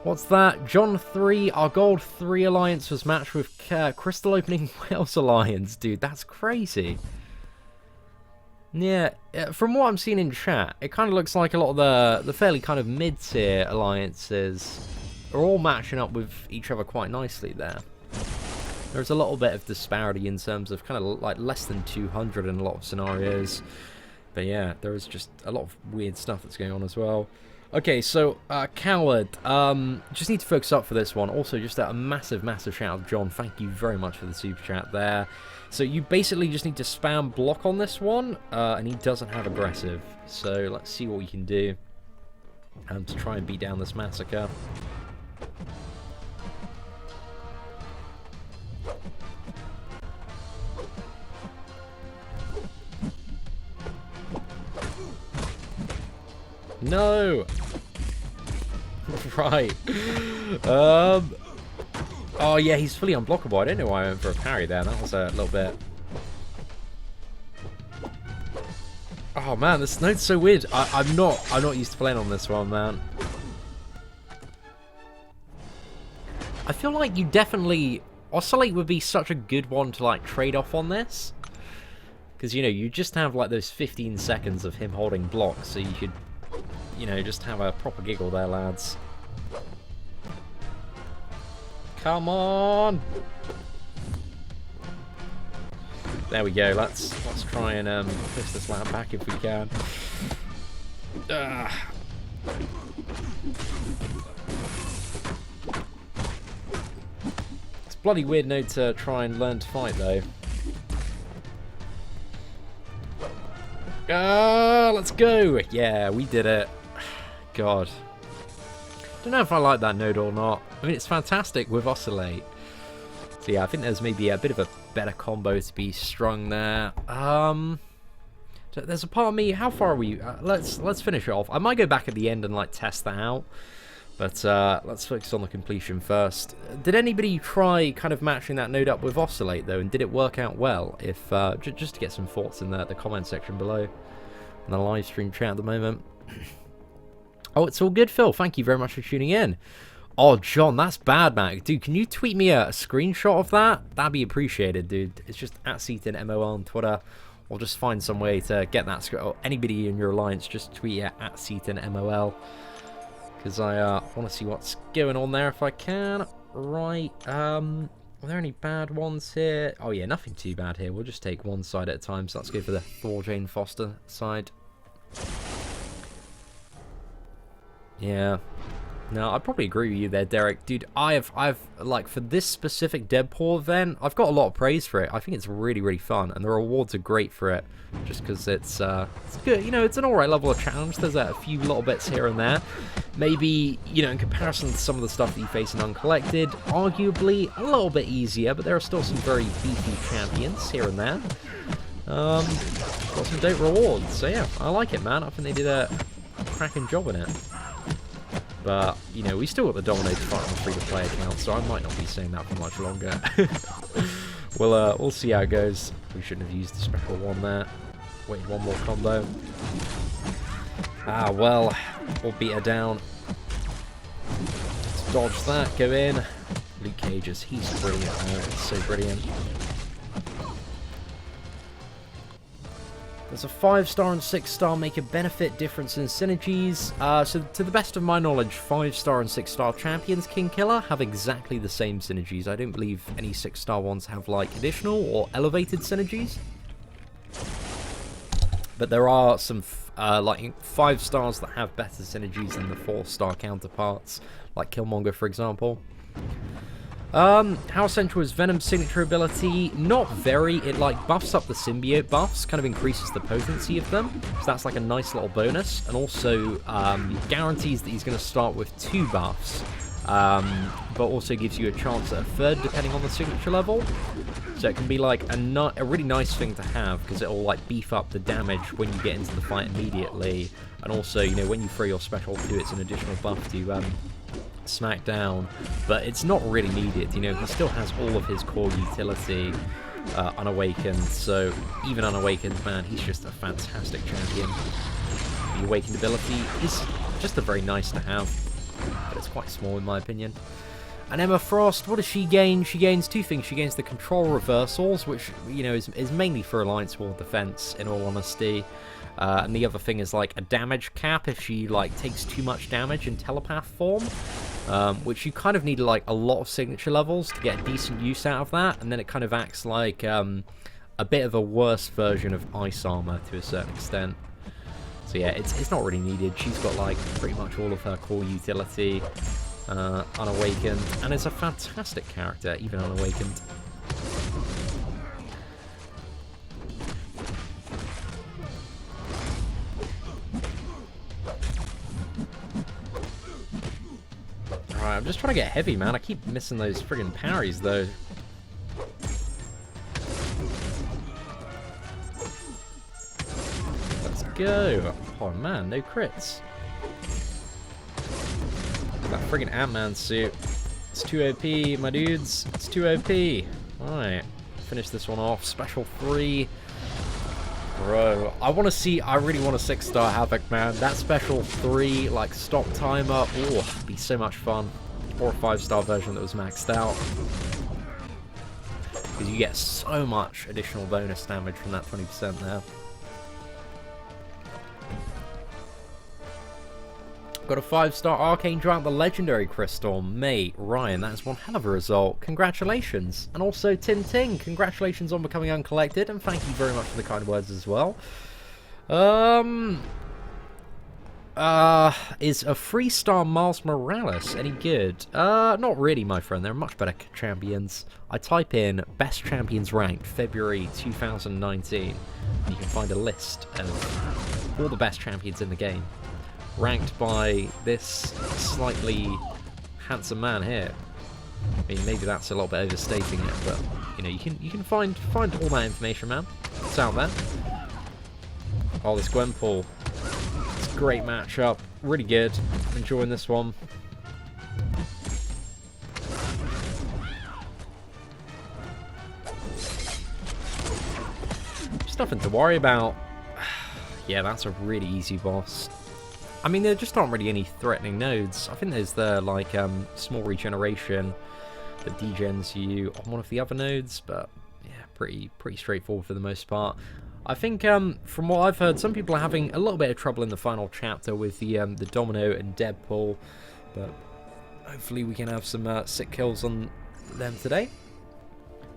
What's that? John 3, our Gold 3 Alliance was matched with Crystal Opening Wales Alliance. Dude, that's crazy. Yeah, from what I'm seeing in chat, it kind of looks like a lot of the fairly kind of mid-tier alliances are all matching up with each other quite nicely there. There's a little bit of disparity in terms of kind of like less than 200 in a lot of scenarios. But yeah, there is just a lot of weird stuff that's going on as well. Okay, so, Coward, just need to focus up for this one. Also, just a massive, massive shout out to John. Thank you very much for the super chat there. So you basically just need to spam block on this one, and he doesn't have aggressive. So let's see what we can do to try and beat down this massacre. No! Right. Oh yeah, he's fully unblockable. I don't know why I went for a parry there. That was a little bit... Oh, Oh man, this note's so weird. I'm not used to playing on this one, man. I feel like you definitely... Oscillate would be such a good one to, like, trade off on this. Because, you know, you just have, like, those 15 seconds of him holding blocks, so you could, you know, just have a proper giggle there, lads. Come on! There we go, let's try and push this lap back if we can. It's a bloody weird note to try and learn to fight, though. Let's go! Yeah, we did it. God. Don't know if I like that node or not. I mean, it's fantastic with Oscillate. So yeah, I think there's maybe a bit of a better combo to be strung there. So there's a part of me. How far are we? Let's finish it off. I might go back at the end and like test that out, but let's focus on the completion first. Did anybody try kind of matching that node up with Oscillate though, and did it work out well? If just to get some thoughts in the comment section below, in the live stream chat at the moment. Oh, it's all good, Phil. Thank you very much for tuning in. Oh, John, that's bad, man. Dude, can you tweet me a screenshot of that? That'd be appreciated, dude. It's just at Seatin MOL on Twitter. Or just find some way to get that screen. Or anybody in your alliance, just tweet it at Seatin MOL. Because I want to see what's going on there if I can. Right. Are there any bad ones here? Oh, yeah, nothing too bad here. We'll just take one side at a time. So let's go for the Thor Jane Foster side. Yeah. No, I probably agree with you there, Derek. Dude, I've like, for this specific Deadpool event, I've got a lot of praise for it. I think it's really, really fun, and the rewards are great for it, just because it's good. You know, it's an alright level of challenge. There's a few little bits here and there. Maybe, you know, in comparison to some of the stuff that you face in Uncollected, arguably a little bit easier, but there are still some very beefy champions here and there. Got some dope rewards, so yeah, I like it, man. I think they did a cracking job in it. But, you know, we still got the Dominator fight on the free-to-play account, so I might not be saying that for much longer. We'll see how it goes. We shouldn't have used the special one there. Waited one more combo. Ah, well, we'll beat her down. Let's dodge that, go in. Luke Cages, he's brilliant, man. It's so brilliant. Does a 5-star and 6-star make a benefit difference in synergies? So to the best of my knowledge, 5-star and 6-star champions, King Killer, have exactly the same synergies. I don't believe any 6-star ones have like additional or elevated synergies. But there are some like 5 stars that have better synergies than the 4-star counterparts, like Killmonger for example. How essential is Venom's signature ability? Not very. It like buffs up the symbiote buffs, kind of increases the potency of them, so that's like a nice little bonus, and also guarantees that he's going to start with 2 buffs, but also gives you a chance at a 3rd depending on the signature level. So it can be like a really nice thing to have, because it'll like beef up the damage when you get into the fight immediately, and also, you know, when you throw your special 2, it's an additional buff to smack down, but it's not really needed. You know, he still has all of his core utility unawakened, so even unawakened, man, he's just a fantastic champion. The awakened ability is just a very nice to have, but it's quite small in my opinion. And Emma Frost, what does she gain? She gains 2 things. She gains the control reversals, which, you know, is mainly for Alliance War defense, in all honesty. And the other thing is like a damage cap if she like takes too much damage in telepath form, which you kind of need like a lot of signature levels to get decent use out of that, and then it kind of acts like a bit of a worse version of ice armor to a certain extent. So yeah, it's not really needed. She's got like pretty much all of her core utility unawakened, and it's a fantastic character even unawakened. Alright, I'm just trying to get heavy, man. I keep missing those friggin' parries, though. Let's go. Oh, man, no crits. That friggin' Ant-Man suit. It's too OP, my dudes. It's too OP. Alright, finish this one off. Special 3. Bro, I really want a 6-star Havoc, man. That special 3, like, stop timer, oh, it'd be so much fun. Or a 5-star version that was maxed out. Because you get so much additional bonus damage from that 20% there. Got a 5-star Arcane Giant, the Legendary Crystal. Mate, Ryan, that is one hell of a result. Congratulations. And also, Tin Ting, congratulations on becoming uncollected, and thank you very much for the kind words as well. Is a 3-star Miles Morales any good? Not really, my friend. There are much better champions. I type in Best Champions Ranked, February 2019, and you can find a list of all the best champions in the game, ranked by this slightly handsome man here. I mean, maybe that's a little bit overstating it, but you know, you can find all that information, man. It's out there. Oh, this Gwenpool. It's a great matchup. Really good. I'm enjoying this one. Just nothing to worry about. Yeah, that's a really easy boss. I mean, there just aren't really any threatening nodes. I think there's the, like, small regeneration that degens you on one of the other nodes, but yeah, pretty straightforward for the most part. I think, from what I've heard, some people are having a little bit of trouble in the final chapter with the Domino and Deadpool, but hopefully we can have some sick kills on them today.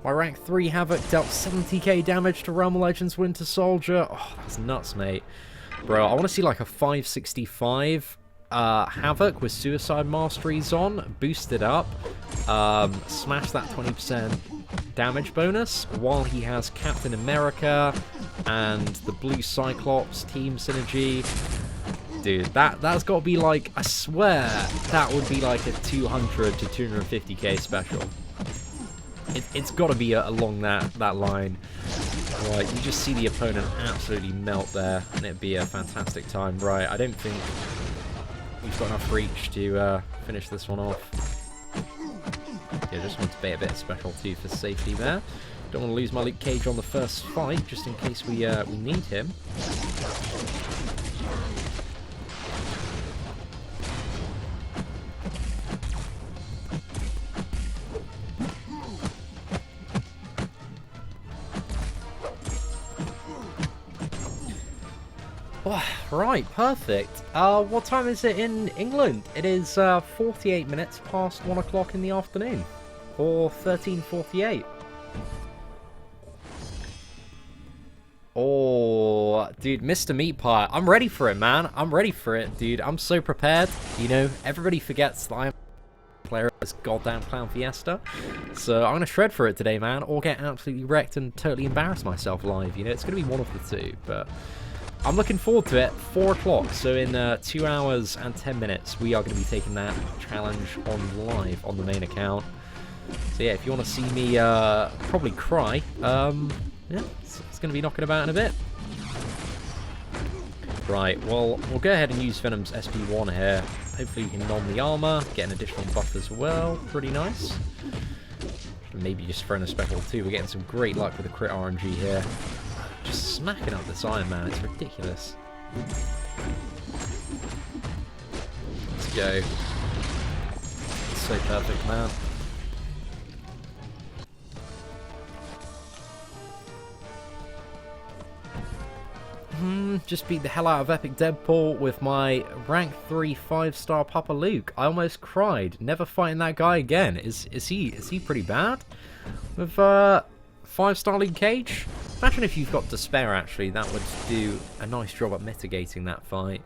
My rank 3 Havoc dealt 70k damage to Realm of Legends Winter Soldier. Oh, that's nuts, mate. Bro, I want to see like a 565 Havoc with Suicide Masteries on, boosted up, smash that 20% damage bonus while he has Captain America and the Blue Cyclops team synergy. Dude, that's got to be like, I swear, that would be like a 200 to 250k special. It's got to be along that line. Right, you just see the opponent absolutely melt there, and it'd be a fantastic time. Right, I don't think we've got enough reach to finish this one off. Yeah, just want to bait a bit of special too for safety there. Don't want to lose my Luke Cage on the first fight, just in case we need him. Right, perfect. What time is it in England? It is 48 minutes past 1 o'clock in the afternoon. Or 13:48. Oh, dude, Mr. Meat Pie. I'm ready for it, man. I'm ready for it, dude. I'm so prepared. You know, everybody forgets that I'm a player of this goddamn Clown Fiesta. So I'm going to shred for it today, man. Or get absolutely wrecked and totally embarrass myself live. You know, it's going to be one of the two, but I'm looking forward to it. 4 o'clock, so in 2 hours and 10 minutes, we are going to be taking that challenge on live on the main account. So yeah, if you want to see me probably cry, yeah, it's going to be knocking about in a bit. Right, well, we'll go ahead and use Venom's SP1 here. Hopefully we can non the armor, get an additional buff as well. Pretty nice. Maybe just throw in a special too. We're getting some great luck with the crit RNG here. Just smacking up this Iron Man, it's ridiculous. Let's go. It's so perfect, man. Just beat the hell out of Epic Deadpool with my rank 3 5-star Papa Luke. I almost cried. Never fighting that guy again. Is he pretty bad? With 5-star Luke Cage? Imagine if you've got Despair, actually. That would do a nice job at mitigating that fight.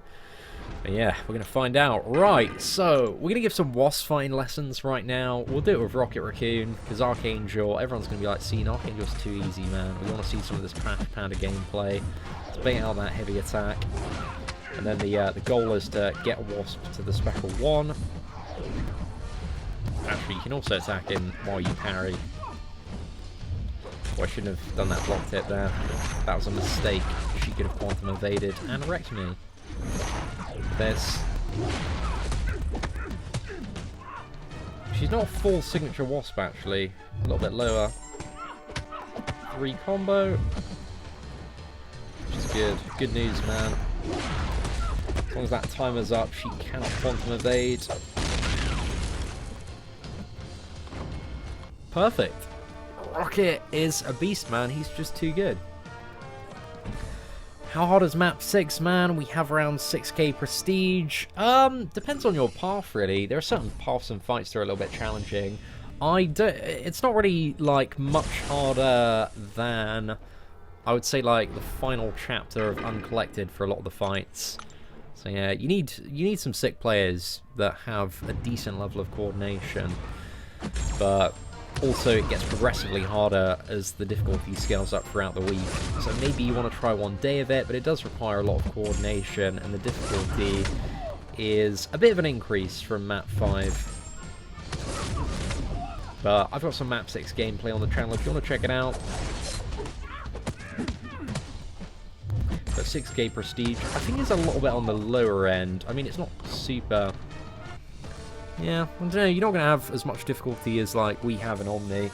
But yeah, we're going to find out. Right, so we're going to give some Wasp fighting lessons right now. We'll do it with Rocket Raccoon, because Archangel, everyone's going to be like, see, Archangel's too easy, man. We want to see some of this Crash Panda gameplay. Let's bait out that heavy attack. And then the goal is to get a Wasp to the special 1. Actually, you can also attack him while you parry. Oh, I shouldn't have done that block tip there. That was a mistake. She could have quantum evaded and wrecked me. There's... She's not a full signature Wasp, actually. A little bit lower. 3 combo. She's good. Good news, man. As long as that timer's up, she cannot quantum evade. Perfect. Rocket is a beast, man. He's just too good. How hard is map 6, man? We have around 6k prestige. Depends on your path, really. There are certain paths and fights that are a little bit challenging. It's not really, like, much harder than, I would say, like, the final chapter of Uncollected for a lot of the fights. So, yeah, you need some sick players that have a decent level of coordination. But also, it gets progressively harder as the difficulty scales up throughout the week. So maybe you want to try one day of it, but it does require a lot of coordination, and the difficulty is a bit of an increase from map 5. But I've got some map 6 gameplay on the channel if you want to check it out. But 6k prestige, I think it's a little bit on the lower end. I mean, it's not super... Yeah, I don't know, you're not going to have as much difficulty as, like, we have in Omni.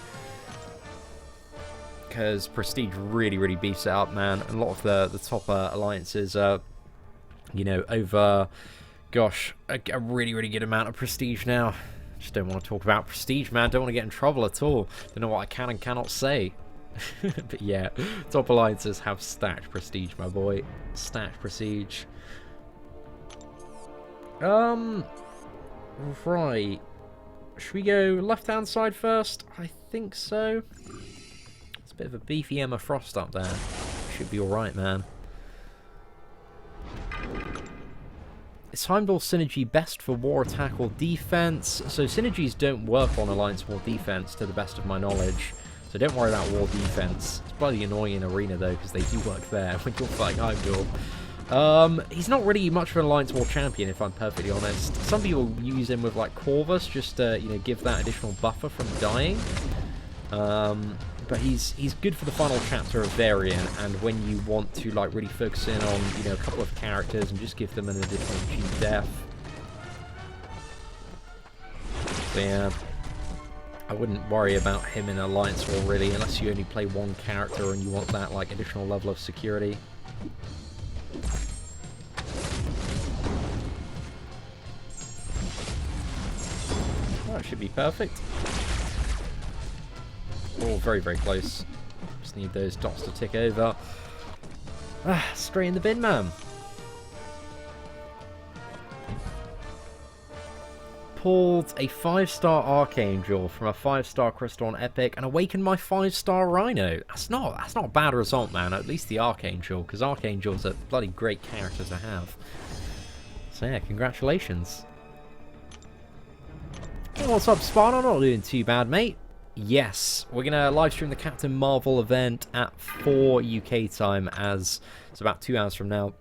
Because Prestige really, really beefs it up, man. And a lot of the top alliances are, you know, over, gosh, a really, really good amount of Prestige now. Just don't want to talk about Prestige, man. Don't want to get in trouble at all. Don't know what I can and cannot say. But yeah, top alliances have stacked Prestige, my boy. Stacked Prestige. Right. Should we go left-hand side first? I think so. It's a bit of a beefy Emma Frost up there. Should be alright, man. Is Heimdall synergy best for war attack or defense? So synergies don't work on Alliance war defense, to the best of my knowledge. So don't worry about war defense. It's bloody annoying in Arena, though, because they do work there when you're fighting Heimdall. He's not really much of an Alliance War champion, if I'm perfectly honest. Some people use him with, like, Corvus, just to, you know, give that additional buffer from dying. But he's good for the final chapter of Variant, and when you want to, like, really focus in on, you know, a couple of characters and just give them an additional cheap death. So, yeah, I wouldn't worry about him in Alliance War, really, unless you only play one character and you want that, like, additional level of security. Oh, it should be perfect. Oh, very, very close. Just need those dots to tick over. Ah, straight in the bin, man. Pulled a 5-star Archangel from a 5-star Crystal on Epic and awakened my 5-star Rhino. That's not a bad result, man. At least the Archangel, because Archangel's a bloody great character to have. So yeah, congratulations. Hey, what's up, Spartan? I'm not doing too bad, mate. Yes, we're going to live stream the Captain Marvel event at 4 UK time, as it's about 2 hours from now.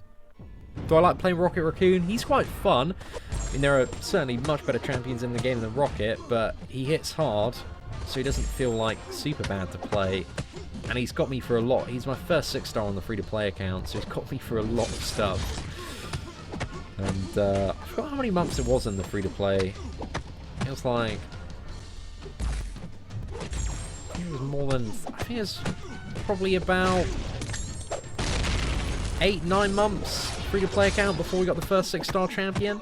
Do I like playing Rocket Raccoon? He's quite fun. I mean, there are certainly much better champions in the game than Rocket, but he hits hard, so he doesn't feel like super bad to play. And he's got me for a lot. He's my first 6-star on the free-to-play account, so he's got me for a lot of stuff. And I forgot how many months it was in the free-to-play. It was like... I think it was more than... I think it was probably about 8-9 months free-to-play account before we got the first 6-star champion.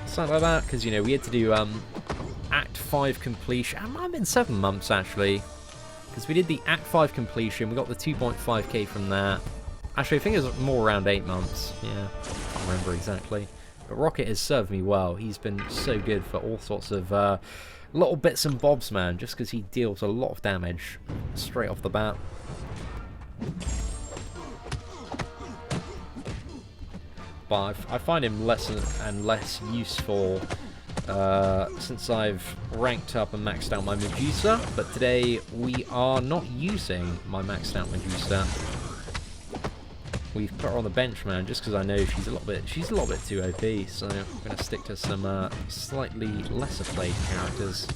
Something like that, because, you know, we had to do Act 5 completion. It might have been 7 months, actually. Because we did the Act 5 completion, we got the 2.5k from that. Actually, I think it was more around 8 months. Yeah, I can't remember exactly. But Rocket has served me well. He's been so good for all sorts of little bits and bobs, man, just because he deals a lot of damage straight off the bat. But I find him less and less useful since I've ranked up and maxed out my Medusa. But today we are not using my maxed out Medusa. We've put her on the bench, man, just because I know she's a little bit too OP. So I'm gonna stick to some slightly lesser played characters.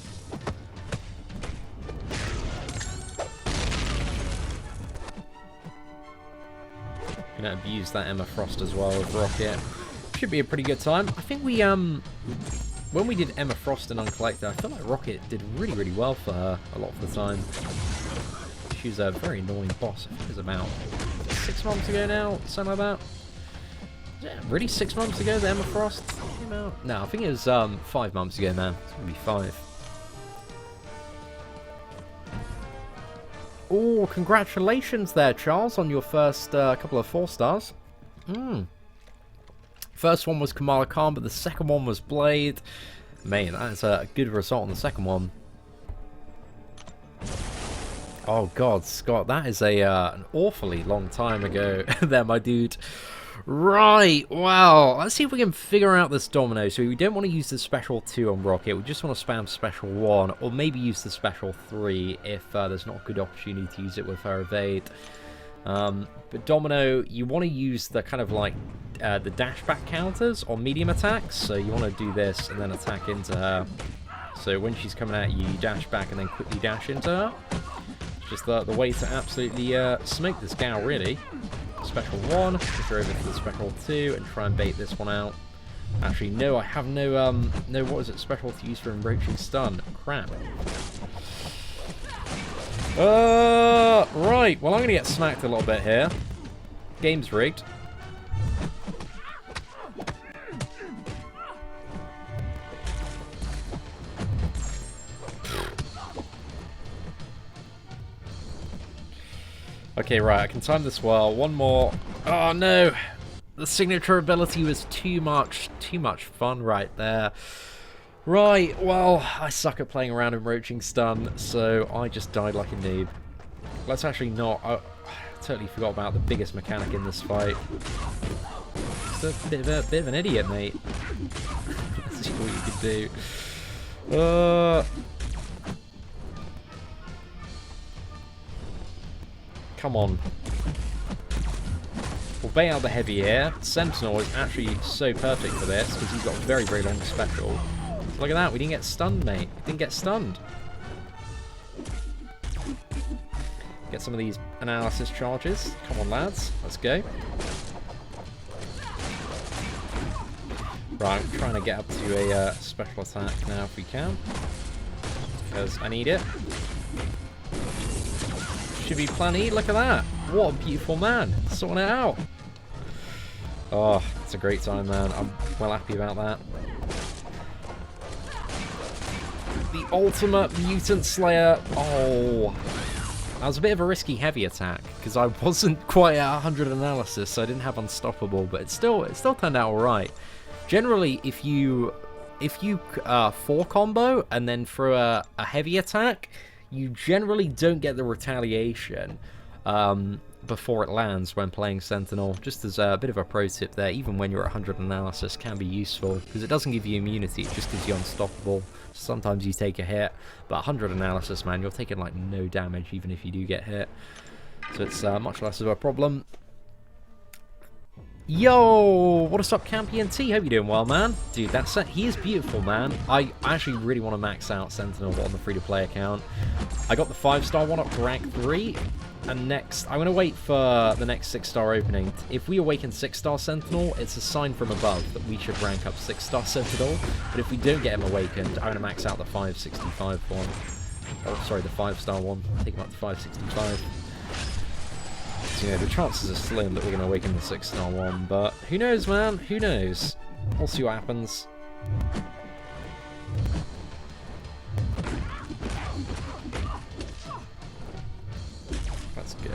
Gonna abuse that Emma Frost as well with Rocket. Should be a pretty good time. I think we when we did Emma Frost and Uncollected, I feel like Rocket did really, really well for her a lot of the time. She was a very annoying boss. I think it was about 6 months ago now, something like that. Yeah, really 6 months ago the Emma Frost came out? No, I think it was 5 months ago, man. It's gonna be 5. Oh, congratulations there, Charles, on your first couple of 4 stars. First one was Kamala Khan, but the second one was Blade. Man, that's a good result on the second one. Oh god, Scott, that is an awfully long time ago there, my dude. Right, well, let's see if we can figure out this domino. So we don't want to use the special 2 on Rocket, we just want to spam special 1, or maybe use the special 3 if there's not a good opportunity to use it with her evade. But domino, you want to use the kind of like the dash back counters on medium attacks, so you want to do this and then attack into her. So when she's coming at you, you dash back and then quickly dash into her. It's just the way to absolutely smoke this gal, really. Special 1, push her over to the special 2 and try and bait this one out. Actually, no, I have no, what is it, special to use for encroaching stun. Crap. Right, well, I'm going to get smacked a little bit here. Game's rigged. Okay, right, I can time this well. One more. Oh, no. The signature ability was too much fun right there. Right, well, I suck at playing around in roaching stun, so I just died like a noob. Let's actually not... I totally forgot about the biggest mechanic in this fight. Just a bit of an idiot, mate. Let's see what you can do. Come on. We'll bait out the heavy air. Sentinel is actually so perfect for this because he's got a very, very long special. Look at that, we didn't get stunned, mate. We didn't get stunned. Get some of these analysis charges. Come on, lads. Let's go. Right, I'm trying to get up to a special attack now if we can. Because I need it. Should be plenty. Look at that. What a beautiful man. Sorting it out. Oh, it's a great time, man. I'm well happy about that. The ultimate mutant slayer. Oh, that was a bit of a risky heavy attack because I wasn't quite at 100 analysis, so I didn't have unstoppable. But it still turned out all right. Generally, if you 4 combo and then throw a heavy attack, you generally don't get the retaliation before it lands when playing Sentinel. Just as a bit of a pro tip there, even when you're at 100 analysis, can be useful because it doesn't give you immunity, it just gives you unstoppable. Sometimes you take a hit, but 100 analysis, man, you're taking like no damage even if you do get hit. So it's much less of a problem. Yo, what is up, Campion T? Hope you're doing well, man. Dude, he is beautiful, man. I actually really want to max out Sentinel on the free-to-play account. I got the 5-star one up to rank 3, and next, I'm going to wait for the next 6-star opening. If we awaken 6-star Sentinel, it's a sign from above that we should rank up 6-star Sentinel, but if we don't get him awakened, I'm going to max out the 565 one. Oh, sorry, the 5-star one. Take him up to 565. So, you know, the chances are slim that we're going to awaken the 6-star one, but who knows, man? Who knows? We'll see what happens. Let's go.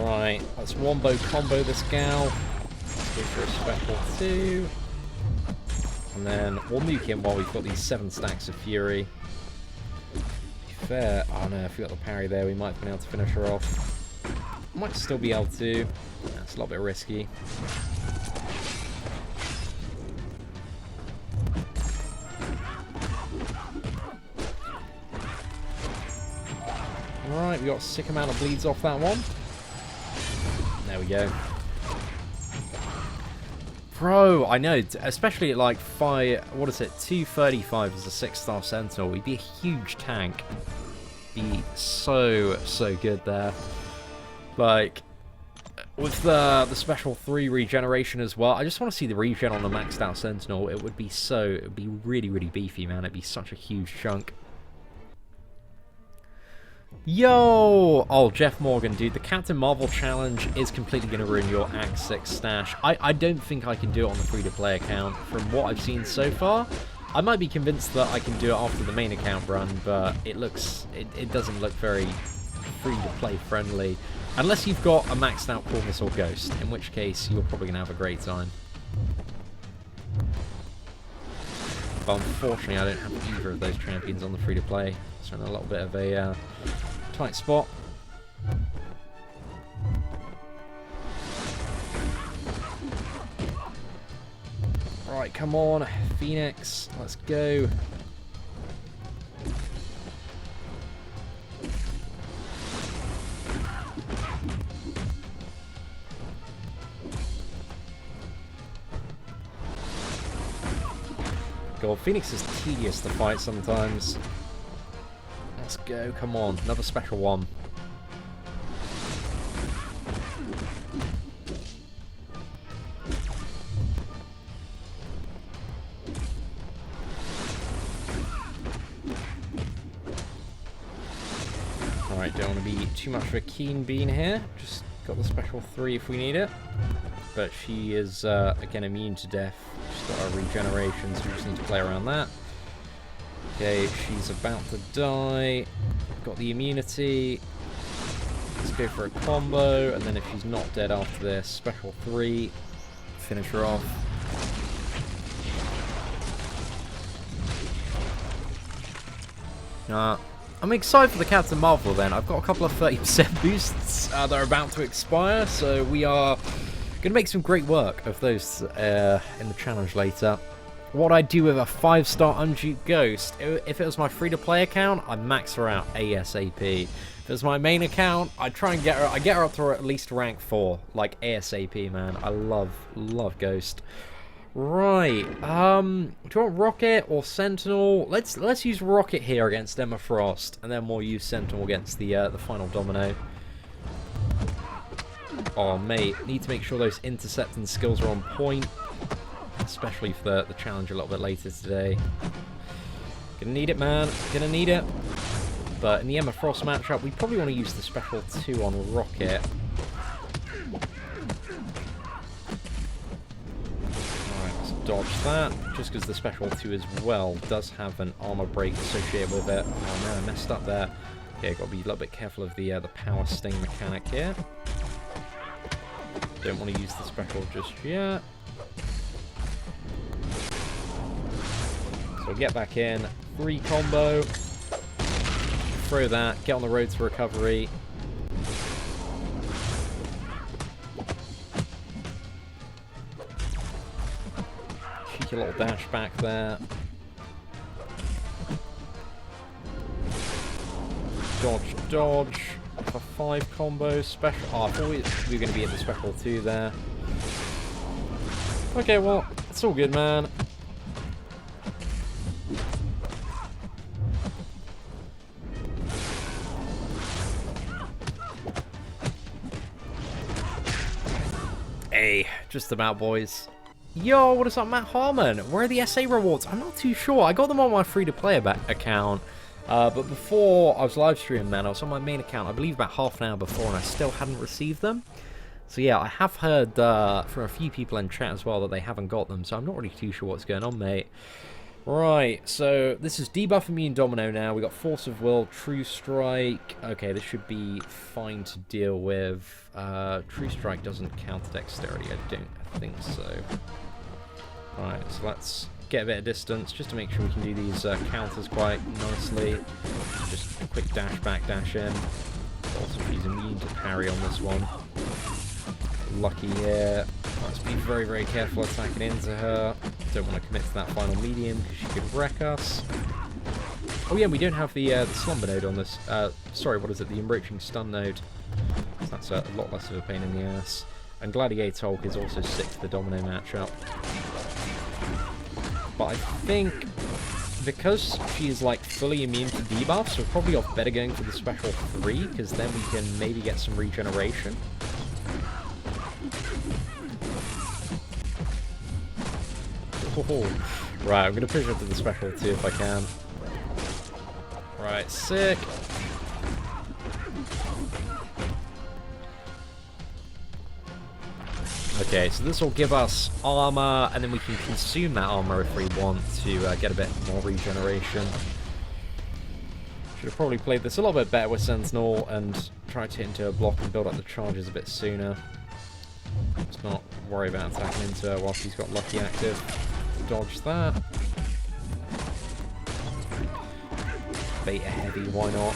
Right, let's wombo combo this gal. Let's go for a special 2. And then we'll nuke him while we've got these 7 stacks of fury. To be fair, oh no, if we got the parry there, we might have been able to finish her off. Might still be able to. That's a little bit risky. Alright, we got a sick amount of bleeds off that one. There we go. Bro, I know, especially at like 235 as a 6-star Sentinel, he'd be a huge tank. be so good there. Like, with the special 3 regeneration as well, I just want to see the regen on the maxed out Sentinel. It would be really beefy, man. It'd be such a huge chunk. Yo! Oh, Jeff Morgan, dude, the Captain Marvel challenge is completely going to ruin your Act 6 stash. I don't think I can do it on the free-to-play account from what I've seen so far. I might be convinced that I can do it after the main account run, but it doesn't look very free-to-play friendly. Unless you've got a maxed out Corvus or Ghost, in which case you're probably going to have a great time. But unfortunately, I don't have either of those champions on the free-to-play. So in a little bit of a tight spot. Right, come on, Phoenix, let's go. God, Phoenix is tedious to fight sometimes. Let's go, come on, another special one. Alright, don't want to be too much of a keen bean here. Just got the special 3 if we need it. But she is, again, immune to death. She's got her regeneration, so we just need to play around that. Okay, she's about to die. Got the immunity. Let's go for a combo, and then if she's not dead after this, special 3. Finish her off. I'm excited for the Captain Marvel then. I've got a couple of 30% boosts that are about to expire, so we are going to make some great work of those in the challenge later. What I do with a 5-star Unduked Ghost, if it was my free-to-play account, I'd max her out ASAP. If it was my main account, I'd try and get her up to at least rank 4, like ASAP, man. I love Ghost. Right, do you want Rocket or Sentinel? Let's use Rocket here against Emma Frost, and then we'll use Sentinel against the final Domino. Oh, mate, need to make sure those intercepting skills are on point, especially for the challenge a little bit later today. Gonna need it, man. Gonna need it. But in the Emma Frost matchup, we probably want to use the special 2 on Rocket. Dodge that, just because the special 2 as well does have an armor break associated with it. Oh man, I messed up there. Okay, got to be a little bit careful of the power sting mechanic here. Don't want to use the special just yet. So we'll get back in, 3 combo, throw that, get on the road to recovery. A little dash back there. Dodge. For 5 combo. Special. Oh, I thought we were going to be at the special 2 there. Okay, well, it's all good, man. Hey, just about, boys. Yo, what is up, Matt Harmon? Where are the SA rewards? I'm not too sure. I got them on my free-to-play account. But before I was live streaming, man, I was on my main account, I believe about half an hour before, and I still hadn't received them. So yeah, I have heard from a few people in chat as well that they haven't got them, so I'm not really too sure what's going on, mate. Right, so this is debuff immune Domino now. We got Force of Will, True Strike. Okay, this should be fine to deal with. True Strike doesn't counter dexterity, I don't think so. Right, so let's get a bit of distance just to make sure we can do these counters quite nicely. Just a quick dash back, dash in. Also, she's immune to parry on this one. Lucky here. Let's be very careful attacking into her. Don't want to commit to that final medium because she could wreck us. Oh yeah, we don't have the slumber node on this. Sorry, what is it? The enriching stun node. So that's a lot less of a pain in the ass. And Gladiator Hulk is also sick for the Domino matchup. But I think because she's like fully immune to debuffs, we're probably off better going for the special 3, because then we can maybe get some regeneration. Oh, right, I'm going to push up to the special 2 if I can. Right, sick. Okay, so this will give us armor, and then we can consume that armor if we want to get a bit more regeneration. Should have probably played this a little bit better with Sentinel and tried to hit into a block and build up the charges a bit sooner. Let's not worry about attacking into her whilst he's got Lucky active. Dodge that. Beta heavy, why not?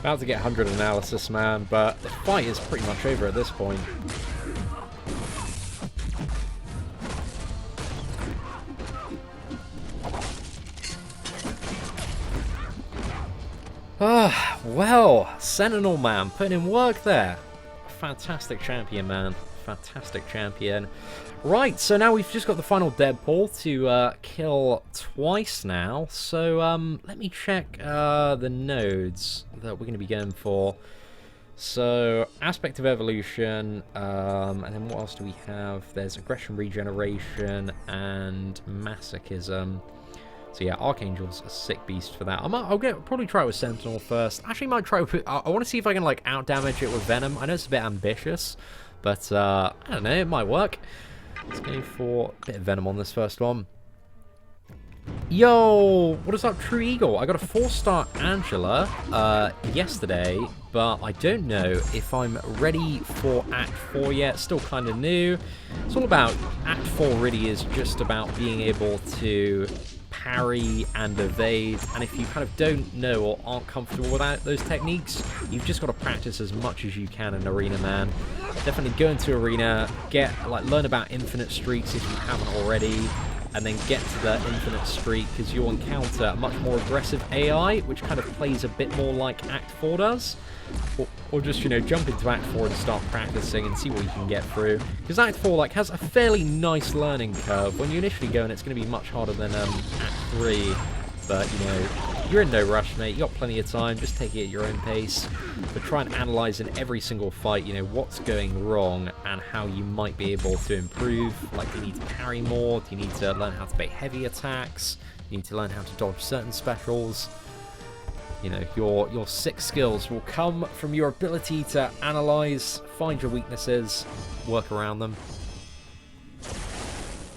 About to get 100 analysis, man, but the fight is pretty much over at this point. Ah, well, Sentinel, man, putting in work there. Fantastic champion, man. Fantastic champion. Right, so now we've just got the final Deadpool to kill twice now. So let me check the nodes that we're going to be going for. So Aspect of Evolution, and then what else do we have? There's Aggression Regeneration and Masochism. So yeah, Archangel's a sick beast for that. I'll probably try it with Sentinel first. Actually, might try with, I want to see if I can like out damage it with Venom. I know it's a bit ambitious, but I don't know, it might work. Let's go for a bit of Venom on this first one. Yo, what is up, True Eagle? I got a 4-star Angela yesterday, but I don't know if I'm ready for Act 4 yet. Still kind of new. It's all about, Act 4 really is just about being able to parry and evade, and if you kind of don't know or aren't comfortable with those techniques, you've just got to practice as much as you can in Arena, man. Definitely go into Arena, learn about infinite streaks if you haven't already, and then get to the infinite streak, because you'll encounter a much more aggressive AI, which kind of plays a bit more like Act 4 does. Or just, you know, jump into Act 4 and start practicing and see what you can get through. Because Act 4, like, has a fairly nice learning curve. When you initially go in, it's going to be much harder than Act 3. But, you know, you're in no rush, mate. You got plenty of time. Just take it at your own pace. But try and analyze in every single fight, you know, what's going wrong and how you might be able to improve. Like, do you need to parry more? Do you need to learn how to bait heavy attacks? Do you need to learn how to dodge certain specials? You know, your 6 skills will come from your ability to analyze, find your weaknesses, work around them.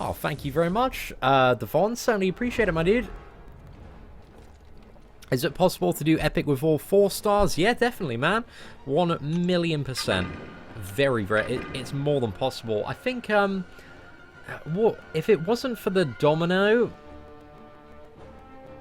Oh, thank you very much, Devon. Certainly appreciate it, my dude. Is it possible to do epic with all 4 stars? Yeah, definitely, man. 1,000,000%. Very, very. It's more than possible. I think. What if it wasn't for the domino?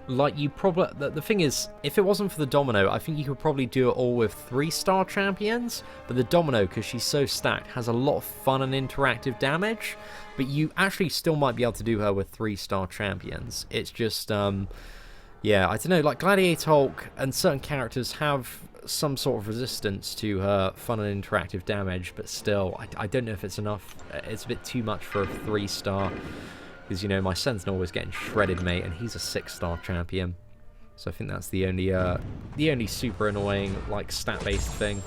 Like, you probably... The thing is, if it wasn't for the domino, I think you could probably do it all with 3-star champions. But the domino, because she's so stacked, has a lot of fun and interactive damage. But you actually still might be able to do her with 3-star champions. It's just, yeah, I don't know, like Gladiator Hulk and certain characters have some sort of resistance to her fun and interactive damage. But still, I don't know if it's enough. It's a bit too much for a 3-star. Because, you know, my Sentinel was getting shredded, mate, and he's a 6-star champion. So I think that's the only super annoying, like, stat-based thing.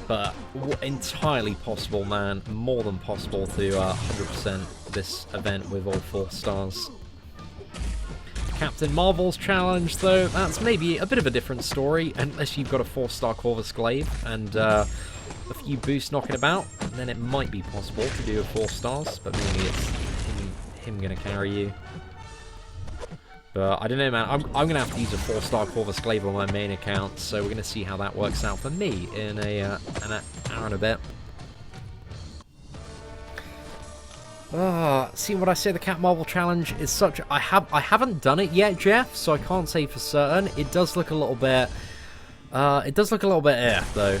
But entirely possible, man. More than possible to 100% this event with all 4 stars. Captain Marvel's challenge, though, that's maybe a bit of a different story, unless you've got a 4-star Corvus Glaive and a few boosts knocking about, then it might be possible to do a 4 stars, but mainly it's him gonna carry you. But I don't know, man. I'm gonna have to use a 4-star Corvus Glaive on my main account, so we're gonna see how that works out for me in an hour and a bit. See what I say, the Cat Marvel challenge is such... I haven't done it yet, Jeff, so I can't say for certain. It does look a little bit... though.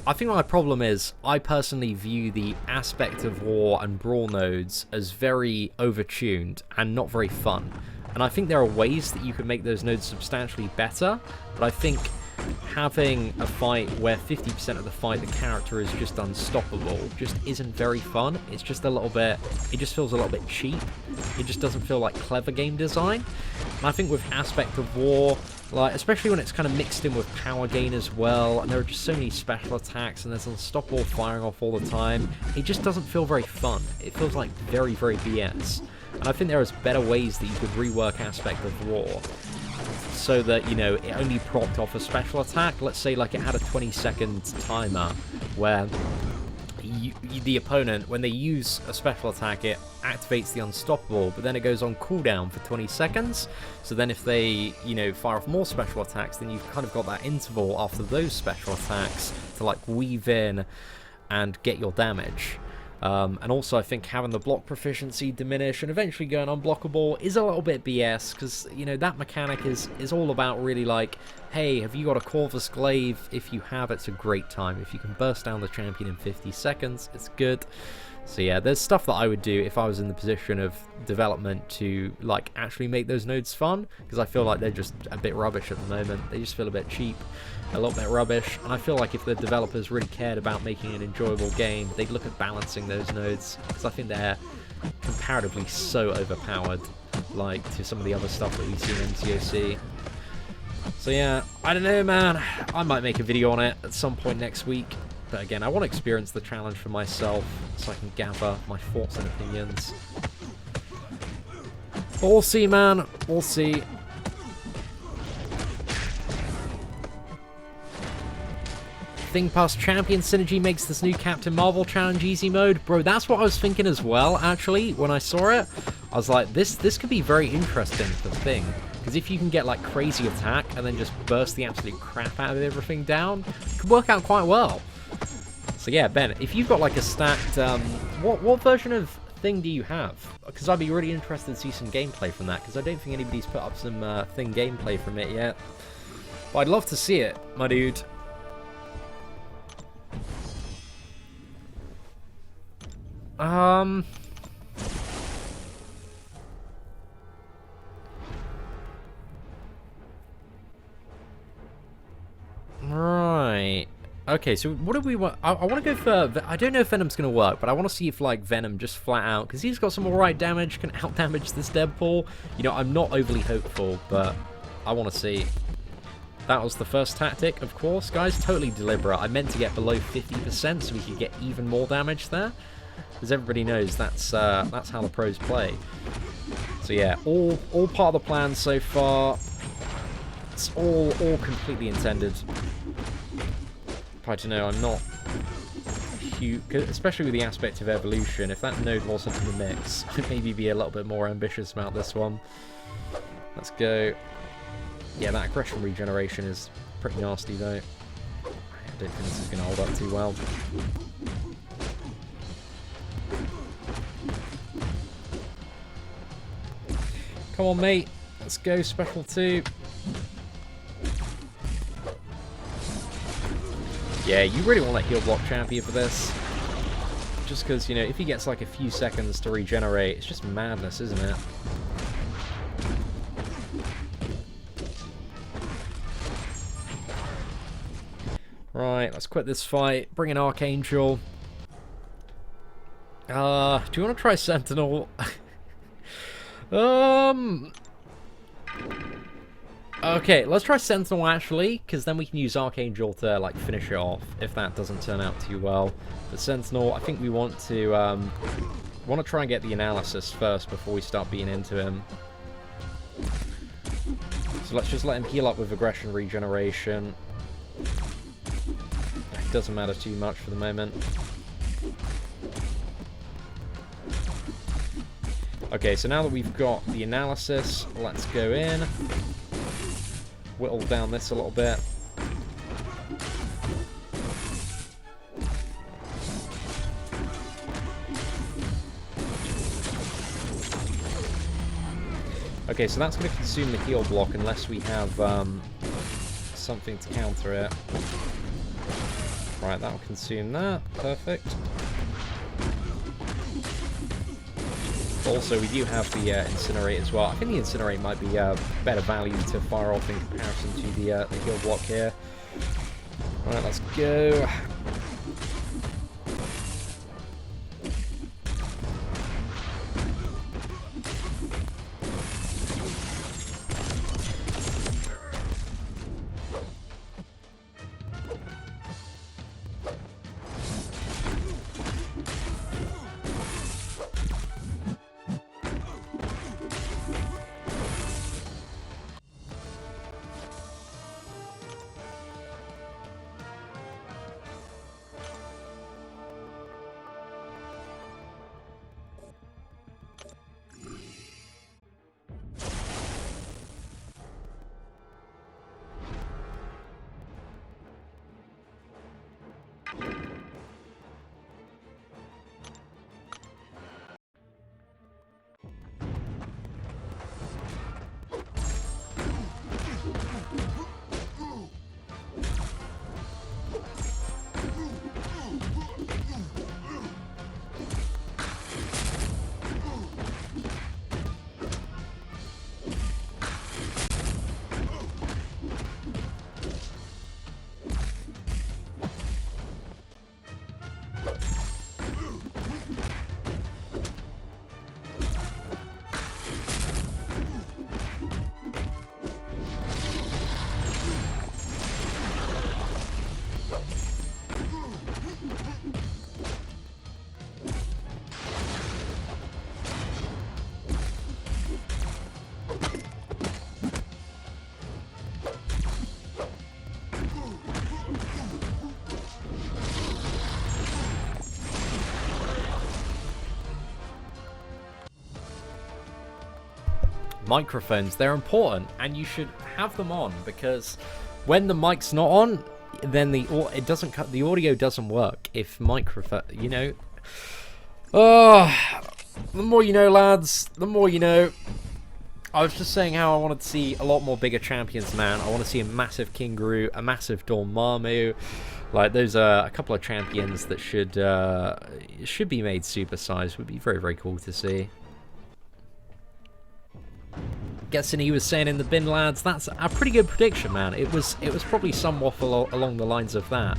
I think my problem is I personally view the Aspect of War and Brawl nodes as very overtuned and not very fun. And I think there are ways that you can make those nodes substantially better, but I think having a fight where 50% of the fight the character is just unstoppable just isn't very fun. It's just a little bit, it just feels a little bit cheap. It just doesn't feel like clever game design. And I think with Aspect of War, like, especially when it's kind of mixed in with power gain as well, and there are just so many special attacks, and there's unstoppable firing off all the time, it just doesn't feel very fun. It feels like very, very BS. And I think there is better ways that you could rework Aspect of War so that, you know, it only propped off a special attack. Let's say, like, it had a 20-second timer where the opponent, when they use a special attack, it activates the unstoppable, but then it goes on cooldown for 20 seconds. So then if they, you know, fire off more special attacks, then you've kind of got that interval after those special attacks to, like, weave in and get your damage. And also I think having the block proficiency diminish and eventually going unblockable is a little bit BS, because, you know, that mechanic is all about really like, hey, have you got a Corvus Glaive? If you have, it's a great time. If you can burst down the champion in 50 seconds, it's good. So yeah, there's stuff that I would do if I was in the position of development to, like, actually make those nodes fun, because I feel like they're just a bit rubbish at the moment. They just feel a bit cheap, a little bit rubbish, and I feel like if the developers really cared about making an enjoyable game, they'd look at balancing those nodes, because I think they're comparatively so overpowered, like, to some of the other stuff that we see in MCOC. So yeah, I don't know, man. I might make a video on it at some point next week. But again, I want to experience the challenge for myself so I can gather my thoughts and opinions. But we'll see, man. We'll see. Thing past Champion Synergy makes this new Captain Marvel challenge easy mode. Bro, that's what I was thinking as well, actually, when I saw it. I was like, this could be very interesting for Thing. Because if you can get, like, crazy attack and then just burst the absolute crap out of everything down, it could work out quite well. So yeah, Ben, if you've got, like, a stacked, what version of Thing do you have? Because I'd be really interested to see some gameplay from that, because I don't think anybody's put up some Thing gameplay from it yet. But I'd love to see it, my dude. Right. Okay, so what do we want? I want to go for... I don't know if Venom's going to work, but I want to see if, like, Venom just flat out, because he's got some alright damage, can out-damage this Deadpool. You know, I'm not overly hopeful, but I want to see. That was the first tactic, of course, guys. Totally deliberate. I meant to get below 50% so we could get even more damage there. As everybody knows, that's how the pros play. So yeah, all part of the plan so far. It's all completely intended. I don't know, I'm not huge, especially with the aspect of evolution. If that node wasn't in the mix, I'd maybe be a little bit more ambitious about this one. Let's go. Yeah, that aggression regeneration is pretty nasty though. I don't think this is going to hold up too well. Come on, mate. Let's go, Special 2. Yeah, you really want a heal block champion for this. Just because, you know, if he gets like a few seconds to regenerate, it's just madness, isn't it? Right, let's quit this fight. Bring in Archangel. Do you want to try Sentinel? Okay, let's try Sentinel actually, because then we can use Archangel to, like, finish it off if that doesn't turn out too well. But Sentinel, I think we want to try and get the analysis first before we start beating into him. So let's just let him heal up with aggression regeneration. It doesn't matter too much for the moment. Okay, so now that we've got the analysis, let's go in. Whittle down this a little bit. Okay, so that's going to consume the heal block unless we have something to counter it. Right, that'll consume that. Perfect. Also, we do have the Incinerate as well. I think the Incinerate might be better value to fire off in comparison to the heal block here. Right, let's go. Microphones, they're important, and you should have them on, because when the mic's not on, then the audio doesn't work. If microphone, you know. Oh, the more you know, lads. The more you know. I was just saying how I wanted to see a lot more bigger champions, man. I want to see a massive Kingaroo, a massive Dormammu. Like, those are a couple of champions that should be made supersized. Would be very, very cool to see. Guessing he was saying in the bin, lads. That's a pretty good prediction, man. It was probably somewhat along the lines of that.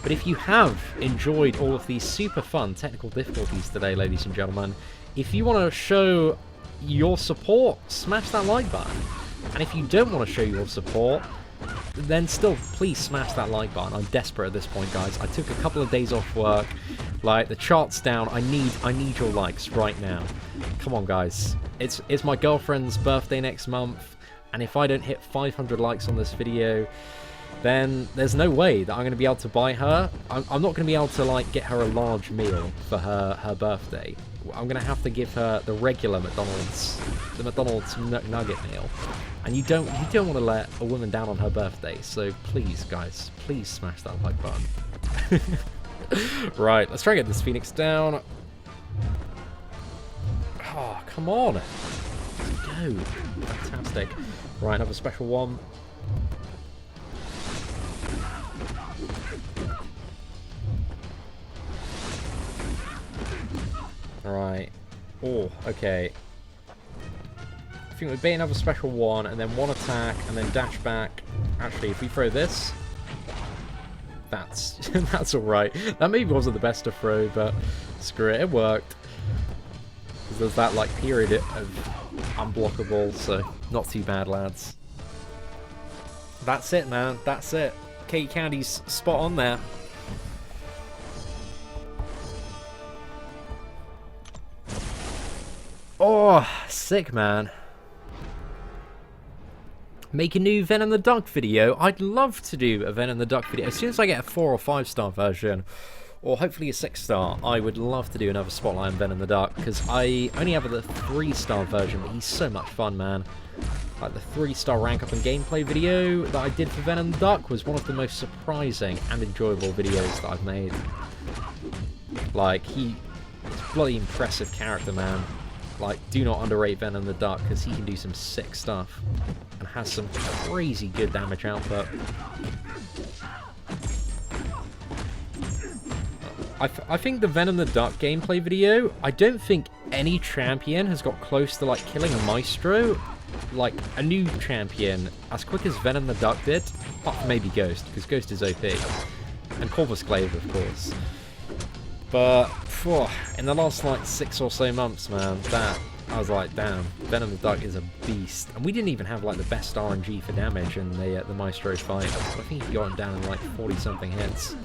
But if you have enjoyed all of these super fun technical difficulties today, ladies and gentlemen, if you want to show your support, smash that like button. And if you don't want to show your support, then still, please smash that like button. I'm desperate at this point, guys. I took a couple of days off work. Like, the chart's down. I need your likes right now. Come on, guys. It's my girlfriend's birthday next month, and if I don't hit 500 likes on this video, then there's no way that I'm going to be able to buy her. I'm not going to be able to, like, get her a large meal for her birthday. I'm going to have to give her the regular McDonald's nugget meal. And you don't want to let a woman down on her birthday, so please, guys, please smash that like button. Right, let's try and get this Phoenix down. Oh, come on. Let's go. Fantastic. Right, another special one. Alright. Oh, okay. I think we'd bait another special one, and then one attack, and then dash back. Actually, if we throw this, that's alright. That maybe wasn't the best to throw, but screw it, it worked. Because there's that, like, period of unblockable, so not too bad, lads. That's it, man. That's it. Kate Candy's spot on there. Oh, sick, man. Make a new Venom the Duck video. I'd love to do a Venom the Duck video. As soon as I get a 4 or 5 star version, or hopefully a 6 star, I would love to do another spotlight on Venom the Duck, because I only have the 3 star version, but he's so much fun, man. Like, the 3 star rank up and gameplay video that I did for Venom the Duck was one of the most surprising and enjoyable videos that I've made. Like, he's a bloody impressive character, man. Like, do not underrate Venom the Duck, because he can do some sick stuff and has some crazy good damage output. I think the Venom the Duck gameplay video, I don't think any champion has got close to, like, killing a Maestro, like, a new champion, as quick as Venom the Duck did. Apart from maybe Ghost, because Ghost is OP. And Corvus Glaive, of course. But, phew, in the last, like, 6 or so months, man, I was like, damn, Venom the Duck is a beast. And we didn't even have, like, the best RNG for damage in the Maestro fight. I think he got him down in, like, 40-something hits.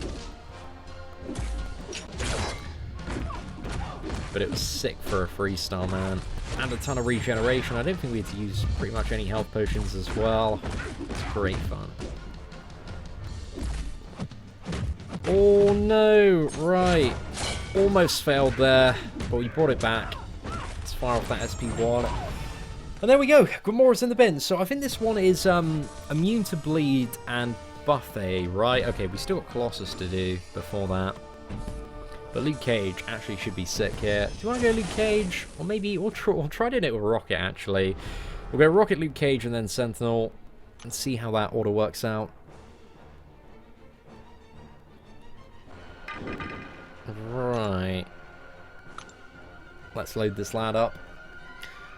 But it was sick for a freestyle, man. And a ton of regeneration. I don't think we had to use pretty much any health potions as well. It's great fun. Oh no, right. Almost failed there, but we brought it back. Let's fire off that SP1. And there we go, Grimora's in the bin. So I think this one is immune to bleed and buffet, right? Okay, we still got Colossus to do before that. But Luke Cage actually should be sick here. Do you want to go Luke Cage? Or maybe we'll try doing it with Rocket, actually. We'll go Rocket, Luke Cage, and then Sentinel. And see how that order works out. Right. Let's load this lad up.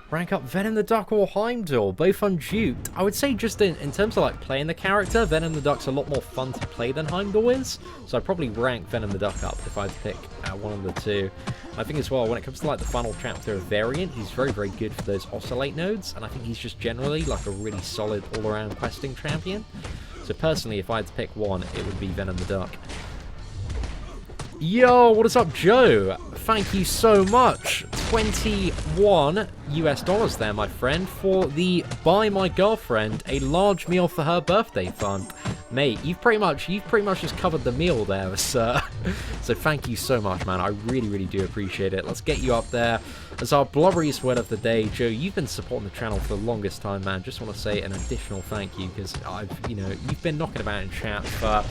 Rank up Venom the Duck or Heimdall, both unduped. I would say just in terms of like playing the character, Venom the Duck's a lot more fun to play than Heimdall is. So I'd probably rank Venom the Duck up if I had to pick one of the two. I think as well, when it comes to like the final chapter of Variant, he's very, very good for those Oscillate nodes. And I think he's just generally like a really solid all-around questing champion. So personally, if I had to pick one, it would be Venom the Duck. Yo, what is up, Joe? Thank you so much. 21 US dollars there, my friend, for the Buy My Girlfriend a Large Meal for Her Birthday fund. Mate, you've pretty much just covered the meal there, sir. So thank you so much, man. I really, really do appreciate it. Let's get you up there as our blubberiest word of the day. Joe, you've been supporting the channel for the longest time, man. Just want to say an additional thank you because you've been knocking about in chat for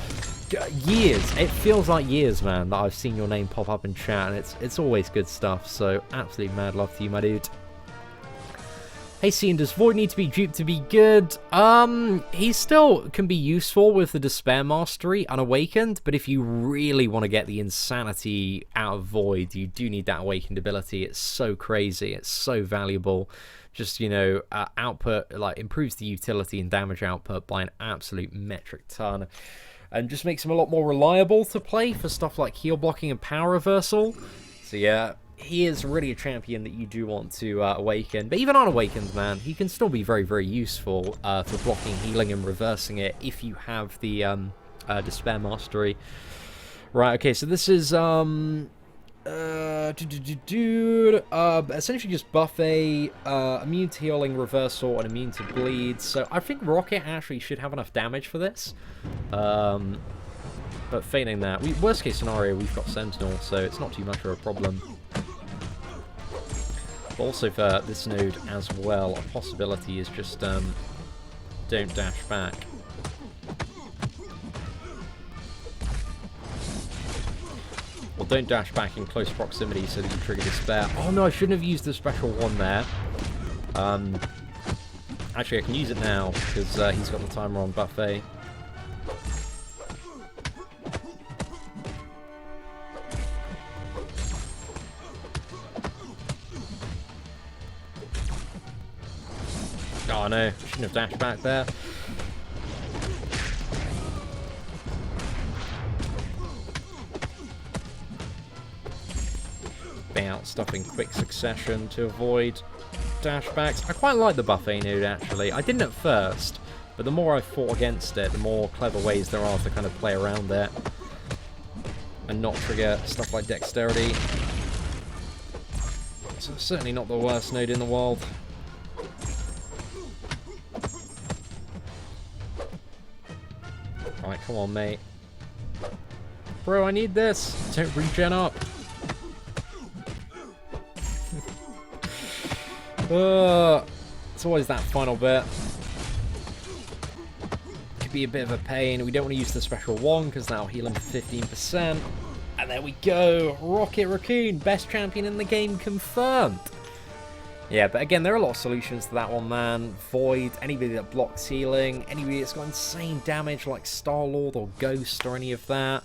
years. It feels like years, man, that I've seen your name pop up in chat, and it's always good stuff. So absolutely mad love to you, my dude. Hey, Seatin, does Void need to be duped to be good? He still can be useful with the Despair Mastery Unawakened, but if you really want to get the insanity out of Void, you do need that Awakened ability. It's so crazy. It's so valuable. Just, output, like, improves the utility and damage output by an absolute metric ton. And just makes him a lot more reliable to play for stuff like heal blocking and power reversal. So yeah, he is really a champion that you do want to awaken. But even unawakened, man, he can still be very, very useful for blocking, healing, and reversing it if you have the Despair Mastery. Right, okay, so this is essentially just buffet, immune to healing, reversal, and immune to bleed. So I think Rocket actually should have enough damage for this. But failing that, worst case scenario, we've got Sentinel, so it's not too much of a problem. But also for this node as well, a possibility is just don't dash back. Well, don't dash back in close proximity so that you trigger Despair. Oh no, I shouldn't have used the special one there. Actually, I can use it now because he's got the timer on buffet. Oh no, shouldn't have dashed back there. Out stuff in quick succession to avoid dashbacks. I quite like the buffet node, actually. I didn't at first, but the more I fought against it, the more clever ways there are to kind of play around it and not trigger stuff like dexterity. So it's certainly not the worst node in the world. Right, come on, mate. Bro, I need this. Don't regen up. It's always that final bit. Could be a bit of a pain. We don't want to use the special one because that'll heal him for 15%. And there we go. Rocket Raccoon, best champion in the game confirmed. Yeah, but again, there are a lot of solutions to that one, man. Void, anybody that blocks healing, anybody that's got insane damage like Star-Lord or Ghost or any of that.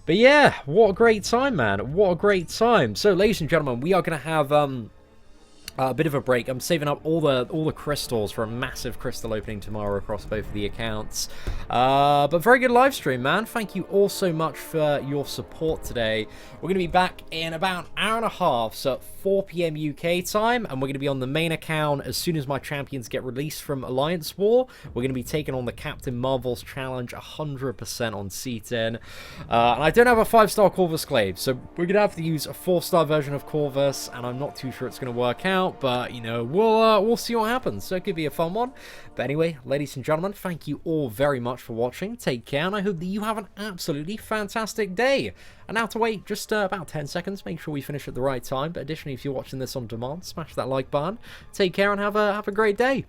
But yeah, what a great time, man. What a great time. So, ladies and gentlemen, we are going to have a bit of a break. I'm saving up all the crystals for a massive crystal opening tomorrow across both of the accounts. But very good live stream, man. Thank you all so much for your support today. We're going to be back in about an hour and a half, so at 4 p.m. UK time, and we're going to be on the main account as soon as my champions get released from Alliance War. We're going to be taking on the Captain Marvel's challenge 100% on Seatin. And I don't have a 5-star Corvus Glaive, so we're going to have to use a 4-star version of Corvus, and I'm not too sure it's going to work out, but, you know, we'll see what happens. So it could be a fun one. But anyway, ladies and gentlemen, thank you all very much for watching. Take care, and I hope that you have an absolutely fantastic day. And now to wait just about 10 seconds, make sure we finish at the right time. But additionally, if you're watching this on demand, smash that like button. Take care and have a great day.